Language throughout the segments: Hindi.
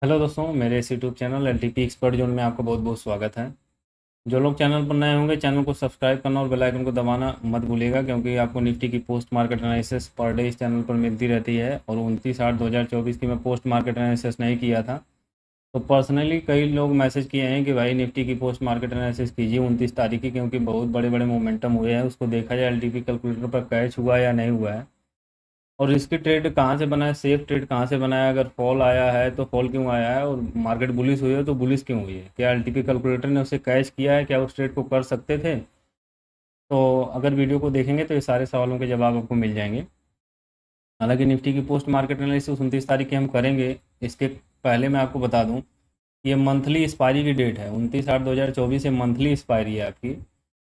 हेलो दोस्तों, मेरे इस YouTube channel LTP expert zone में आपका बहुत बहुत स्वागत है। जो लोग चैनल पर नए होंगे, चैनल को सब्सक्राइब करना और बेल आइकन को दबाना मत भूलिएगा, क्योंकि आपको निफ्टी की post market analysis per day इस चैनल पर मिलती रहती है। और 29/8/2024 की मैं पोस्ट मार्केट एनालिसिस नहीं किया था, तो पर्सनली कई लोग मैसेज किए हैं कि भाई निफ्टी की पोस्ट मार्केट एनालिसिस कीजिए 29 तारीख की, क्योंकि बहुत बड़े बड़े मोमेंटम हुए हैं, उसको देखा जाए एलटीपी कैलकुलेटर पर कैच हुआ या नहीं हुआ है, और इसकी ट्रेड कहाँ से बना है, सेफ ट्रेड कहाँ से बना है, अगर फॉल आया है तो फॉल क्यों आया है, और मार्केट बुलिश हुई है तो बुलिश क्यों हुई है, क्या एलटीपी कैलकुलेटर ने उसे कैच किया है, क्या उस ट्रेड को कर सकते थे। तो अगर वीडियो को देखेंगे तो ये सारे सवालों के जवाब आपको मिल जाएंगे। हालांकि निफ्टी की पोस्ट मार्केट एनालिसिस 29 तारीख की हम करेंगे, इसके पहले मैं आपको बता दूं, ये मंथली एक्सपायरी की डेट है। 29/8/2024 से मंथली एक्सपायरी है आपकी,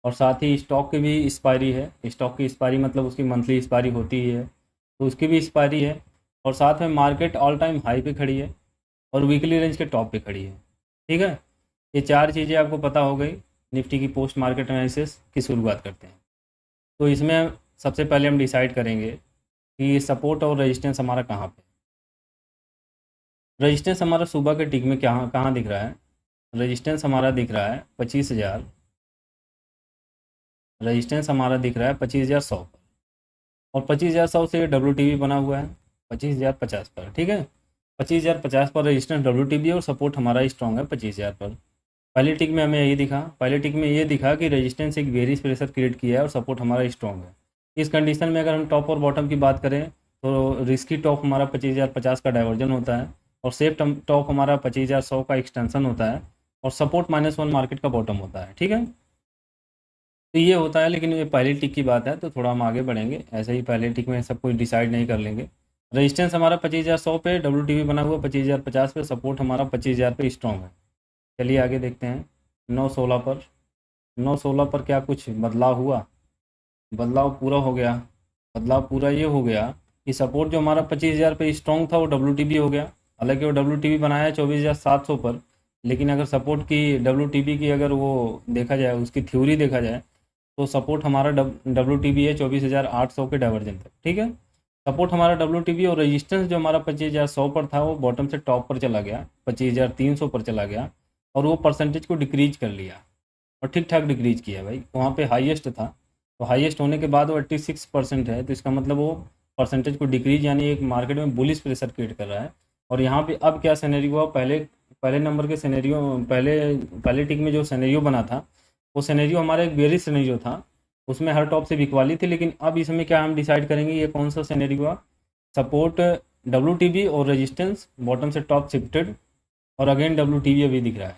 और साथ ही स्टॉक की भी एक्सपायरी है। स्टॉक की एक्सपायरी मतलब उसकी मंथली एक्सपायरी होती ही है, तो उसकी भी एक्सपायरी है। और साथ में मार्केट ऑल टाइम हाई पे खड़ी है और वीकली रेंज के टॉप पे खड़ी है। ठीक है, ये चार चीज़ें आपको पता हो गई। निफ्टी की पोस्ट मार्केट एनालिसिस की शुरुआत करते हैं। तो इसमें सबसे पहले हम डिसाइड करेंगे कि सपोर्ट और रेजिस्टेंस हमारा कहाँ पे। रेजिस्टेंस हमारा सुबह के टिक में क्या कहाँ दिख रहा है। रेजिस्टेंस हमारा दिख रहा है 25,000। रेजिस्टेंस हमारा दिख रहा है 25,100 पर, और 25,100 से WTB बना हुआ है 25,050 पर। ठीक है, 25,050 पर रेजिस्टेंस WTB और सपोर्ट हमारा स्ट्रॉन्ग है 25,000 पर। पहले टिक में हमें यही दिखा, पहले टिक में ये दिखा कि रेजिस्टेंस एक बेरिश प्रेशर क्रिएट किया है और सपोर्ट हमारा स्ट्रॉन्ग है। इस कंडीशन में अगर हम टॉप और बॉटम की बात करें, तो रिस्की टॉप हमारा 25,050 का डाइवर्जन होता है, और सेफ टॉप हमारा 25,100 का एक्सटेंशन होता है, और सपोर्ट -1 मार्केट का बॉटम होता है। ठीक है, तो ये होता है। लेकिन ये पहली टिक की बात है, तो थोड़ा हम आगे बढ़ेंगे। ऐसे ही पहले टिक में सब कुछ डिसाइड नहीं कर लेंगे। रेजिस्टेंस हमारा 25,100 पे, WTB बना हुआ 25,050 पे, सपोर्ट हमारा 25,000 पे स्ट्रॉन्ग है। चलिए आगे देखते हैं। 9/16 पर, 9/16 पर क्या कुछ बदलाव हुआ? बदलाव पूरा हो गया। बदलाव पूरा ये हो गया कि सपोर्ट जो हमारा 25,000 पे स्ट्रॉन्ग था वो WTB हो गया। हालांकि वो WTB बनाया है 24,700 पर, लेकिन अगर सपोर्ट की WTB की अगर वो देखा जाए, उसकी थ्योरी देखा जाए, तो सपोर्ट हमारा WTB है 24,800 के डाइवर्जन तक। ठीक है, सपोर्ट हमारा WTB, और रेजिस्टेंस जो हमारा 25,100 पर था वो बॉटम से टॉप पर चला गया, 25,300 पर चला गया, और वो परसेंटेज को डिक्रीज कर लिया, और ठीक ठाक डिक्रीज किया भाई। वहाँ पे हाईएस्ट था, तो हाईएस्ट होने के बाद वो 86% है, तो इसका मतलब वो परसेंटेज को डिक्रीज, यानी एक मार्केट में बुलिश प्रेशर क्रिएट कर रहा है। और यहाँ पे अब क्या सिनेरियो हुआ, पहले पहले नंबर के सिनेरियो, पहले पहले टिक में जो सिनेरियो बना था, वो सिनेरियो हमारा एक बेरिश सिनेरियो था, उसमें हर टॉप से बिकवाली थी। लेकिन अब इसमें क्या हम डिसाइड करेंगे, ये कौन सा सिनेरियो हुआ? सपोर्ट WTB और रेजिस्टेंस बॉटम से टॉप शिफ्टेड, और अगेन WTB अभी दिख रहा है।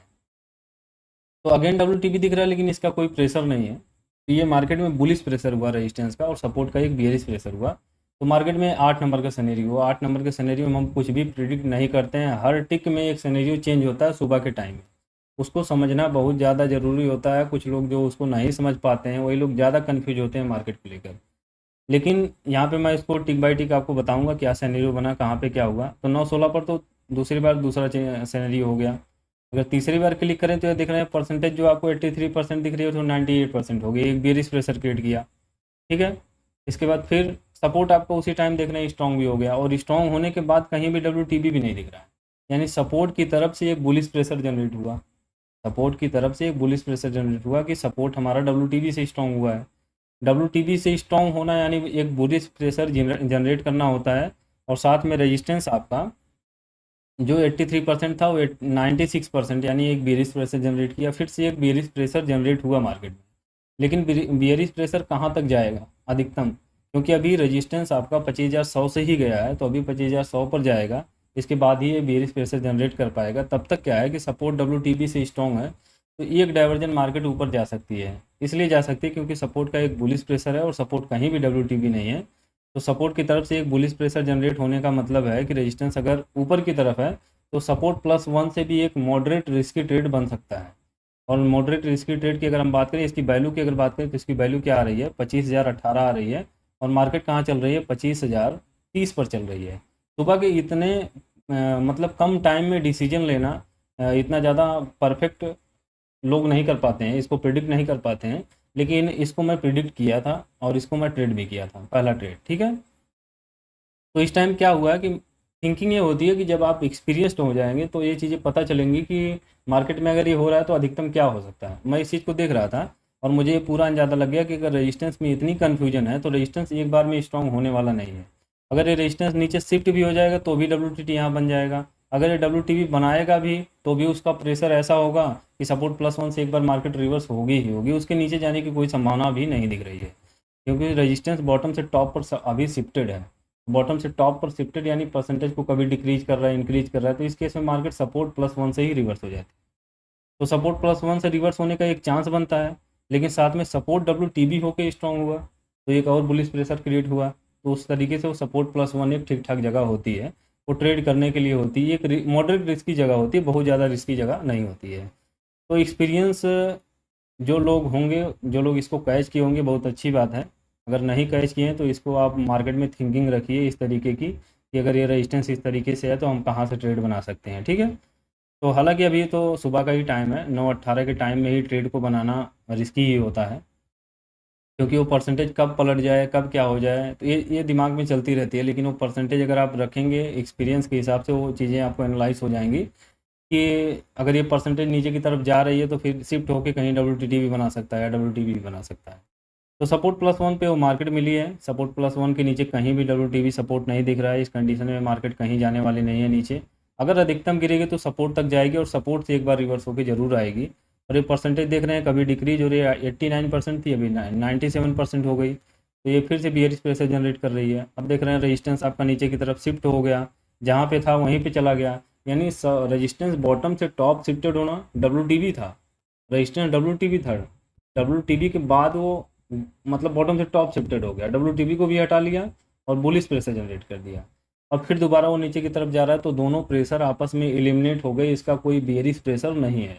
तो अगेन WTB दिख रहा है, लेकिन इसका कोई प्रेशर नहीं है। तो ये मार्केट में बुलिश प्रेशर हुआ रेजिस्टेंस का, और सपोर्ट का एक बियरिश प्रेशर हुआ। तो मार्केट में 8 नंबर का सिनेरियो हुआ। 8 नंबर के सिनेरियो में हम कुछ भी प्रिडिक्ट नहीं करते हैं। हर टिक में एक सिनेरियो चेंज होता है सुबह के टाइम में, उसको समझना बहुत ज़्यादा ज़रूरी होता है। कुछ लोग जो उसको नहीं समझ पाते हैं, वही लोग ज़्यादा कन्फ्यूज होते हैं मार्केट को लेकर। लेकिन यहाँ पे मैं इसको टिक बाई टिक आपको बताऊंगा क्या सिनेरियो बना, कहाँ पे क्या हुआ। तो 9/16 पर तो दूसरी बार दूसरा सिनेरियो हो गया। अगर तीसरी बार क्लिक करें तो ये दिख रहे हैं परसेंटेज जो आपको 83% दिख रही है, तो 98% हो गई, एक बेरिश प्रेशर क्रिएट किया। ठीक है, इसके बाद फिर सपोर्ट आपको उसी टाइम देख रहे हैं स्ट्रॉन्ग भी हो गया, और स्ट्रॉन्ग होने के बाद कहीं भी WTB भी नहीं दिख रहा है, यानी सपोर्ट की तरफ से एक बुलिश प्रेशर जनरेट हुआ। सपोर्ट की तरफ से एक बुलिश प्रेशर जनरेट हुआ कि सपोर्ट हमारा WTB से स्ट्रॉन्ग हुआ है। WTB से स्ट्रॉन्ग होना यानी एक बुलिश प्रेशर जनरेट करना होता है, और साथ में रेजिस्टेंस आपका जो 83% था वो 96%, यानी एक बेरिश प्रेशर जनरेट किया। फिर से एक बेरिश प्रेशर जनरेट हुआ मार्केट में। लेकिन बेरिश प्रेशर कहाँ तक जाएगा अधिकतम, क्योंकि अभी रेजिस्टेंस आपका 25,100 से ही गया है, तो अभी 25,100 पर जाएगा, इसके बाद ही ये बेरिश प्रेशर जनरेट कर पाएगा। तब तक क्या है कि सपोर्ट WTB से स्ट्रॉन्ग है, तो एक डाइवर्जन मार्केट ऊपर जा सकती है। इसलिए जा सकती है क्योंकि सपोर्ट का एक बुलिश प्रेशर है, और सपोर्ट कहीं भी WTB नहीं है। तो सपोर्ट की तरफ से एक बुलिश प्रेशर जनरेट होने का मतलब है कि रेजिस्टेंस अगर ऊपर की तरफ है, तो सपोर्ट +1 से भी एक मॉडरेट रिस्की ट्रेड बन सकता है। और मॉडरेट रिस्की ट्रेड की अगर हम बात करें, इसकी वैल्यू की अगर बात करें, तो इसकी वैल्यू क्या आ रही है, 25,018 आ रही है। और मार्केट कहाँ चल रही है, 25,030 पर चल रही है। सुबह के इतने मतलब कम टाइम में डिसीजन लेना, इतना ज़्यादा परफेक्ट लोग नहीं कर पाते हैं, इसको प्रिडिक्ट नहीं कर पाते हैं। लेकिन इसको मैं प्रिडिक्ट किया था, और इसको मैं ट्रेड भी किया था, पहला ट्रेड। ठीक है, तो इस टाइम क्या हुआ है कि थिंकिंग ये होती है कि जब आप एक्सपीरियंस्ड हो जाएंगे तो ये चीज़ें पता चलेंगी कि मार्केट में अगर ये हो रहा है तो अधिकतम क्या हो सकता है। मैं इस चीज़ को देख रहा था और मुझे ये पूरा अंदाज़ा लग गया कि अगर रेजिस्टेंस में इतनी कन्फ्यूजन है तो रेजिस्टेंस एक बार में स्ट्रांग होने वाला नहीं है। अगर ये रेजिस्टेंस नीचे शिफ्ट भी हो जाएगा तो भी WTT यहाँ बन जाएगा। अगर ये WTB बनाएगा भी तो भी उसका प्रेशर ऐसा होगा कि सपोर्ट +1 से एक बार मार्केट रिवर्स होगी ही होगी, उसके नीचे जाने की कोई संभावना भी नहीं दिख रही है, क्योंकि रेजिस्टेंस बॉटम से टॉप पर अभी शिफ्टेड है। बॉटम से टॉप पर शिफ्टेड यानी परसेंटेज को कभी डिक्रीज कर रहा है, इंक्रीज कर रहा है, तो इस केस में मार्केट सपोर्ट +1 से ही रिवर्स हो जाती है। तो सपोर्ट +1 से रिवर्स होने का एक चांस बनता है, लेकिन साथ में सपोर्ट WTB होकर स्ट्रांग हुआ तो एक और बुलिश प्रेशर क्रिएट हुआ। तो उस तरीके से वो सपोर्ट +1 एक ठीक ठाक जगह होती है, वो ट्रेड करने के लिए होती है, एक मॉडरेट रिस्की जगह होती है, बहुत ज़्यादा रिस्की जगह नहीं होती है। तो एक्सपीरियंस जो लोग होंगे, जो लोग इसको कैच किए होंगे, बहुत अच्छी बात है। अगर नहीं कैच किए हैं तो इसको आप मार्केट में थिंकिंग रखिए इस तरीके की कि अगर ये रेजिस्टेंस इस तरीके से है तो हम कहाँ से ट्रेड बना सकते हैं, ठीक है। तो हालांकि अभी तो सुबह का ही टाइम है, 9:18 के टाइम में ही ट्रेड को बनाना रिस्की ही होता है, क्योंकि वो परसेंटेज कब पलट जाए, कब क्या हो जाए, तो ये दिमाग में चलती रहती है। लेकिन वो परसेंटेज अगर आप रखेंगे एक्सपीरियंस के हिसाब से, वो चीज़ें आपको एनालाइज हो जाएंगी कि अगर ये परसेंटेज नीचे की तरफ जा रही है तो फिर शिफ्ट होकर कहीं WTT भी बना सकता है या WTB भी बना सकता है। तो सपोर्ट +1 पे वो मार्केट मिली है। सपोर्ट +1 के नीचे कहीं भी WTB सपोर्ट नहीं दिख रहा है। इस कंडीशन में मार्केट कहीं जाने वाली नहीं है नीचे। अगर अधिकतम गिरेगी तो सपोर्ट तक जाएगी और सपोर्ट से एक बार रिवर्स होकर जरूर आएगी। और ये परसेंटेज देख रहे हैं कभी डिक्रीज हो रही है, 89% थी अभी 97% हो गई, तो ये फिर से बियरिश प्रेशर जनरेट कर रही है। अब देख रहे हैं रेजिस्टेंस आपका नीचे की तरफ शिफ्ट हो गया, जहाँ पे था वहीं पे चला गया, यानी रेजिस्टेंस बॉटम से टॉप शिफ्टेड होना WTB था, रेजिस्टेंस WTB था, WTB के बाद वो मतलब बॉटम से टॉप शिफ्टेड हो गया, WTB को भी हटा लिया और बुलिश प्रेशर जनरेट कर दिया। अब फिर दोबारा वो नीचे की तरफ जा रहा है, तो दोनों प्रेशर आपस में एलिमिनेट हो गए, इसका कोई बेयरिश प्रेशर नहीं है,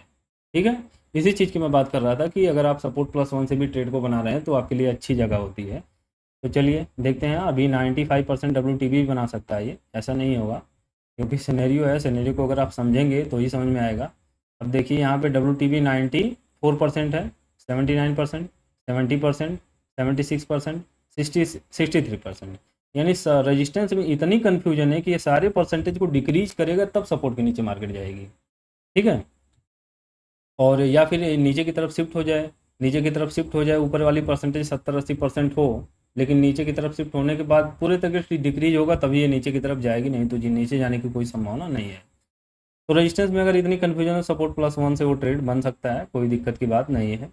ठीक है। इसी चीज़ की मैं बात कर रहा था कि अगर आप सपोर्ट +1 से भी ट्रेड को बना रहे हैं तो आपके लिए अच्छी जगह होती है। तो चलिए देखते हैं, अभी 95% WTB बना सकता है ये, ऐसा नहीं होगा, क्योंकि सिनेरियो है, सिनेरियो को अगर आप समझेंगे तो ही समझ में आएगा। अब देखिए यहाँ पे WTB 94% है, 79%, 70%, 76%, 63%, यानी रजिस्टेंस में इतनी कन्फ्यूजन है कि ये सारे परसेंटेज को डिक्रीज करेगा तब सपोर्ट के नीचे मार्केट जाएगी, ठीक है। और या फिर नीचे की तरफ शिफ्ट हो जाए, नीचे की तरफ शिफ्ट हो जाए, ऊपर वाली परसेंटेज 70-80% हो, लेकिन नीचे की तरफ शिफ्ट होने के बाद पूरे तरीके से डिक्रीज होगा तभी ये नीचे की तरफ जाएगी, नहीं तो जी नीचे जाने की कोई संभावना नहीं है। तो रेजिस्टेंस में अगर इतनी कन्फ्यूजन हो, सपोर्ट +1 से वो ट्रेड बन सकता है, कोई दिक्कत की बात नहीं है।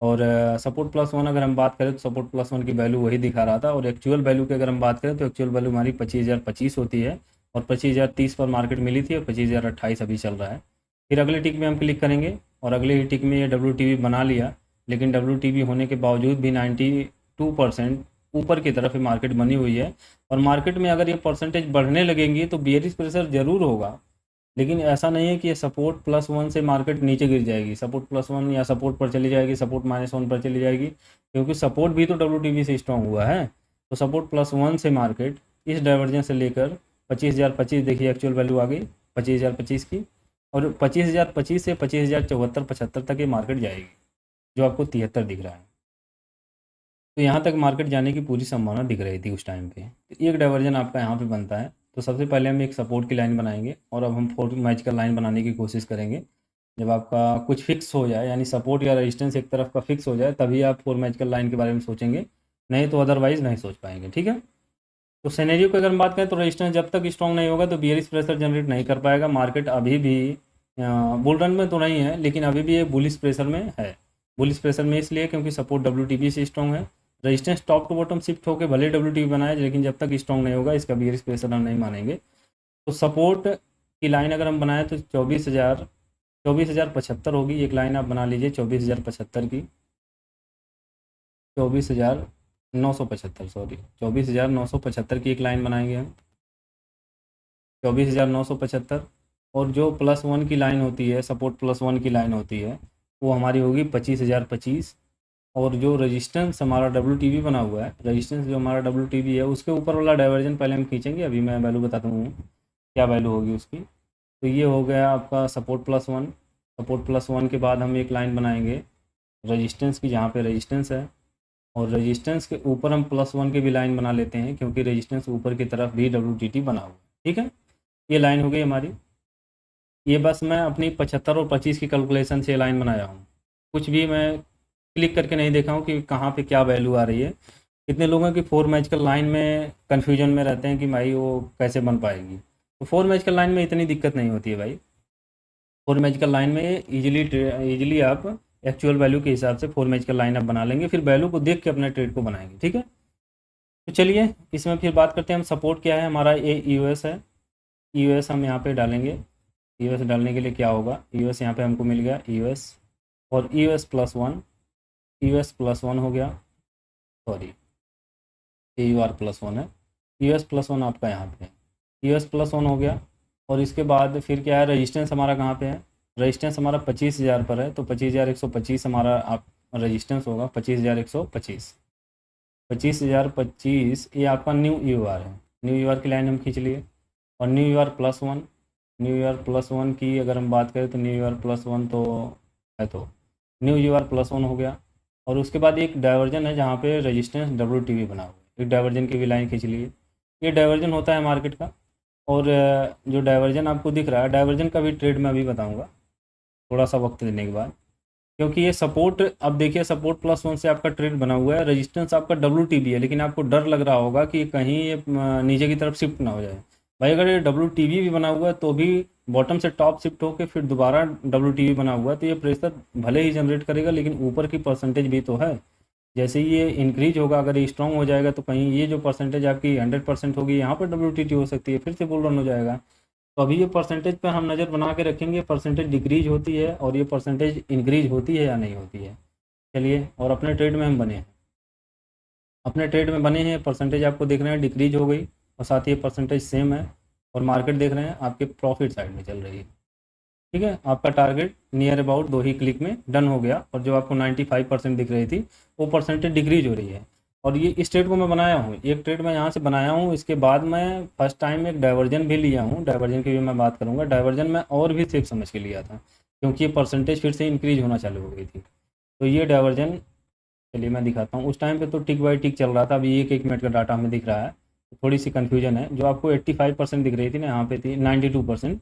और सपोर्ट +1 अगर हम बात करें तो सपोर्ट +1 की वैल्यू वही दिखा रहा था, और एक्चुअल वैल्यू की अगर हम बात करें तो एक्चुअल वैल्यू हमारी 25,025 होती है, और 25,030 पर मार्केट मिली थी और 25,028 अभी चल रहा है। फिर अगले टिक में हम क्लिक करेंगे और अगले ही टिक में ये WTB बना लिया, लेकिन WTB होने के बावजूद भी 92% ऊपर की तरफ मार्केट बनी हुई है। और मार्केट में अगर ये परसेंटेज बढ़ने लगेंगी तो बेयरिश प्रेशर जरूर होगा, लेकिन ऐसा नहीं है कि ये सपोर्ट +1 से मार्केट नीचे गिर जाएगी, सपोर्ट +1 या सपोर्ट पर चली जाएगी, सपोर्ट -1 पर चली जाएगी, क्योंकि सपोर्ट भी तो WTB से स्ट्रॉन्ग हुआ है। तो सपोर्ट +1 से मार्केट इस डाइवर्जेंस से लेकर 25,025, देखिए एक्चुअल वैल्यू आ गई 25,025 की, और 25,025 से 25,074-75 तक ये मार्केट जाएगी, जो आपको 73 दिख रहा है। तो यहाँ तक मार्केट जाने की पूरी संभावना दिख रही थी उस टाइम पे। तो एक डाइवर्जन आपका यहाँ पे बनता है। तो सबसे पहले हम एक सपोर्ट की लाइन बनाएंगे और अब हम 4 मैजिकल लाइन बनाने की कोशिश करेंगे। जब आपका कुछ फिक्स हो जाए, यानी सपोर्ट या रेजिस्टेंस एक तरफ का फिक्स हो जाए, तभी आप 4 मैजिकल लाइन के बारे में सोचेंगे, नहीं तो अदरवाइज नहीं सोच पाएंगे, ठीक है। तो सिनेरियो की अगर हम बात करें तो रेजिस्टेंस जब तक स्ट्रॉन्ग नहीं होगा तो बियरिश प्रेशर जनरेट नहीं कर पाएगा। मार्केट अभी भी बुल रन में तो नहीं है, लेकिन अभी भी ये बुलिश प्रेशर में है। बुलिश प्रेशर में इसलिए क्योंकि सपोर्ट WTB से स्ट्रॉन्ग है, resistance top to bottom shift होकर भले WTB बनाए, लेकिन जब तक स्ट्रॉन्ग नहीं होगा इसका बियरिश प्रेशर हम नहीं मानेंगे। तो सपोर्ट की लाइन अगर हम बनाएं तो 24,075 होगी। एक लाइन आप बना लीजिए 24,075 की, 24,975, सॉरी 24,975 की एक लाइन बनाएंगे हम, 24,975। और जो +1 की लाइन होती है, सपोर्ट +1 की लाइन होती है, वो हमारी होगी 25,025। और जो रेजिस्टेंस हमारा WTB बना हुआ है, रेजिस्टेंस जो हमारा WTB है, उसके ऊपर वाला डाइवर्जन पहले हम खींचेंगे। अभी मैं वैल्यू बताता हूँ क्या वैल्यू होगी उसकी। तो ये हो गया आपका सपोर्ट +1। सपोर्ट +1 के बाद हम एक लाइन बनाएंगे रेजिस्टेंस की, जहाँ पे रेजिस्टेंस है, और रेजिस्टेंस के ऊपर हम +1 की भी लाइन बना लेते हैं, क्योंकि रेजिस्टेंस ऊपर की तरफ भी WTT बना हुआ है, ठीक है। ये लाइन हो गई हमारी। ये बस मैं अपनी 75 और 25 की कैलकुलेशन से लाइन बनाया हूँ, कुछ भी मैं क्लिक करके नहीं देखा हूँ कि कहाँ पे क्या वैल्यू आ रही है। कितने लोगों की 4 मैजिकल लाइन में कन्फ्यूजन में रहते हैं कि भाई वो कैसे बन पाएगी। तो 4 मैजिकल लाइन में इतनी दिक्कत नहीं होती है भाई। 4 मैजिकल लाइन में इजीली आप एक्चुअल वैल्यू के हिसाब से 4 मैजिकल लाइन आप बना लेंगे, फिर वैल्यू को देख के अपने ट्रेड को बनाएंगे, ठीक है। तो चलिए इसमें फिर बात करते हैं हम सपोर्ट क्या है हमारा। ये यूएस है, यूएस हम यहाँ पे डालेंगे। यूएस डालने के लिए क्या होगा, यूएस यहाँ पे हमको मिल गया यूएस, और यूएस+1, यूएस+1 हो गया, सॉरी AUR+1 है, यूएस+1 आपका यहाँ पे है, यूएस+1 हो गया। और इसके बाद फिर क्या है, रजिस्टेंस हमारा कहाँ पे है, रजिस्टेंस हमारा 25,000 पर है, तो 25,125 हमारा आप रजिस्टेंस होगा, 25,125, 25,025 ये आपका न्यू यूआर है। न्यू यूआर की लाइन हम खींच लिए। और न्यू यूआर+1, न्यू यूआर+1 की अगर हम बात करें तो न्यू यूआर+1 तो है, तो न्यू यूआर+1 हो गया। और उसके बाद एक डाइवर्जन है जहाँ पे रेजिस्टेंस WTB बना हुआ है, एक डाइवर्जन की भी लाइन खींच लिए। ये डाइवर्जन होता है मार्केट का। और जो डाइवर्जन आपको दिख रहा है, डाइवर्जन का भी ट्रेड मैं अभी बताऊँगा थोड़ा सा वक्त देने के बाद, क्योंकि ये सपोर्ट, अब देखिए सपोर्ट+1 से आपका ट्रेड बना हुआ है, रेजिस्टेंस आपका WTB है, लेकिन आपको डर लग रहा होगा कि कहीं ये नीचे की तरफ शिफ्ट ना हो जाए। भाई अगर ये WTB भी बना हुआ है तो भी बॉटम से टॉप शिफ्ट होकर फिर दोबारा WTB बना हुआ है, तो ये प्रेशर भले ही जनरेट करेगा, लेकिन ऊपर की परसेंटेज भी तो है। जैसे ही ये इंक्रीज होगा, अगर ये स्ट्रॉन्ग हो जाएगा तो कहीं ये जो परसेंटेज आपकी 100% होगी, यहाँ पर WTT हो सकती है, फिर से बुल रन हो जाएगा। तो अभी ये परसेंटेज पर हम नज़र बना के रखेंगे, परसेंटेज डिक्रीज होती है और ये परसेंटेज इंक्रीज होती है या नहीं होती है। चलिए, और अपने ट्रेड में हम बने हैं, अपने ट्रेड में बने हैं, परसेंटेज आपको देख रहे हैं डिक्रीज हो गई, और साथ ही ये परसेंटेज सेम है, और मार्केट देख रहे हैं आपके प्रॉफिट साइड में चल रही है, ठीक है। आपका target near about 2 he click में डन हो गया, और जो आपको 95% दिख रही थी वो परसेंटेज डिक्रीज हो रही है। और ये इस ट्रेड को मैं बनाया हूँ, एक ट्रेड मैं यहाँ से बनाया हूँ, इसके बाद मैं फर्स्ट टाइम एक डाइवर्जन भी लिया हूँ, डाइवर्जन की भी मैं बात करूँगा। डाइवर्जन मैं और भी सेफ समझ के लिया था, क्योंकि ये परसेंटेज फिर से इंक्रीज होना चालू हो गई थी। तो ये डाइवर्जन, चलिए मैं दिखाता हूँ। उस टाइम पे तो टिक बाई टिक चल रहा था, अभी एक एक मिनट का डाटा हमें दिख रहा है, तो थोड़ी सी कन्फ्यूजन है। जो आपको 85% दिख रही थी ना, यहाँ पे थी 92%,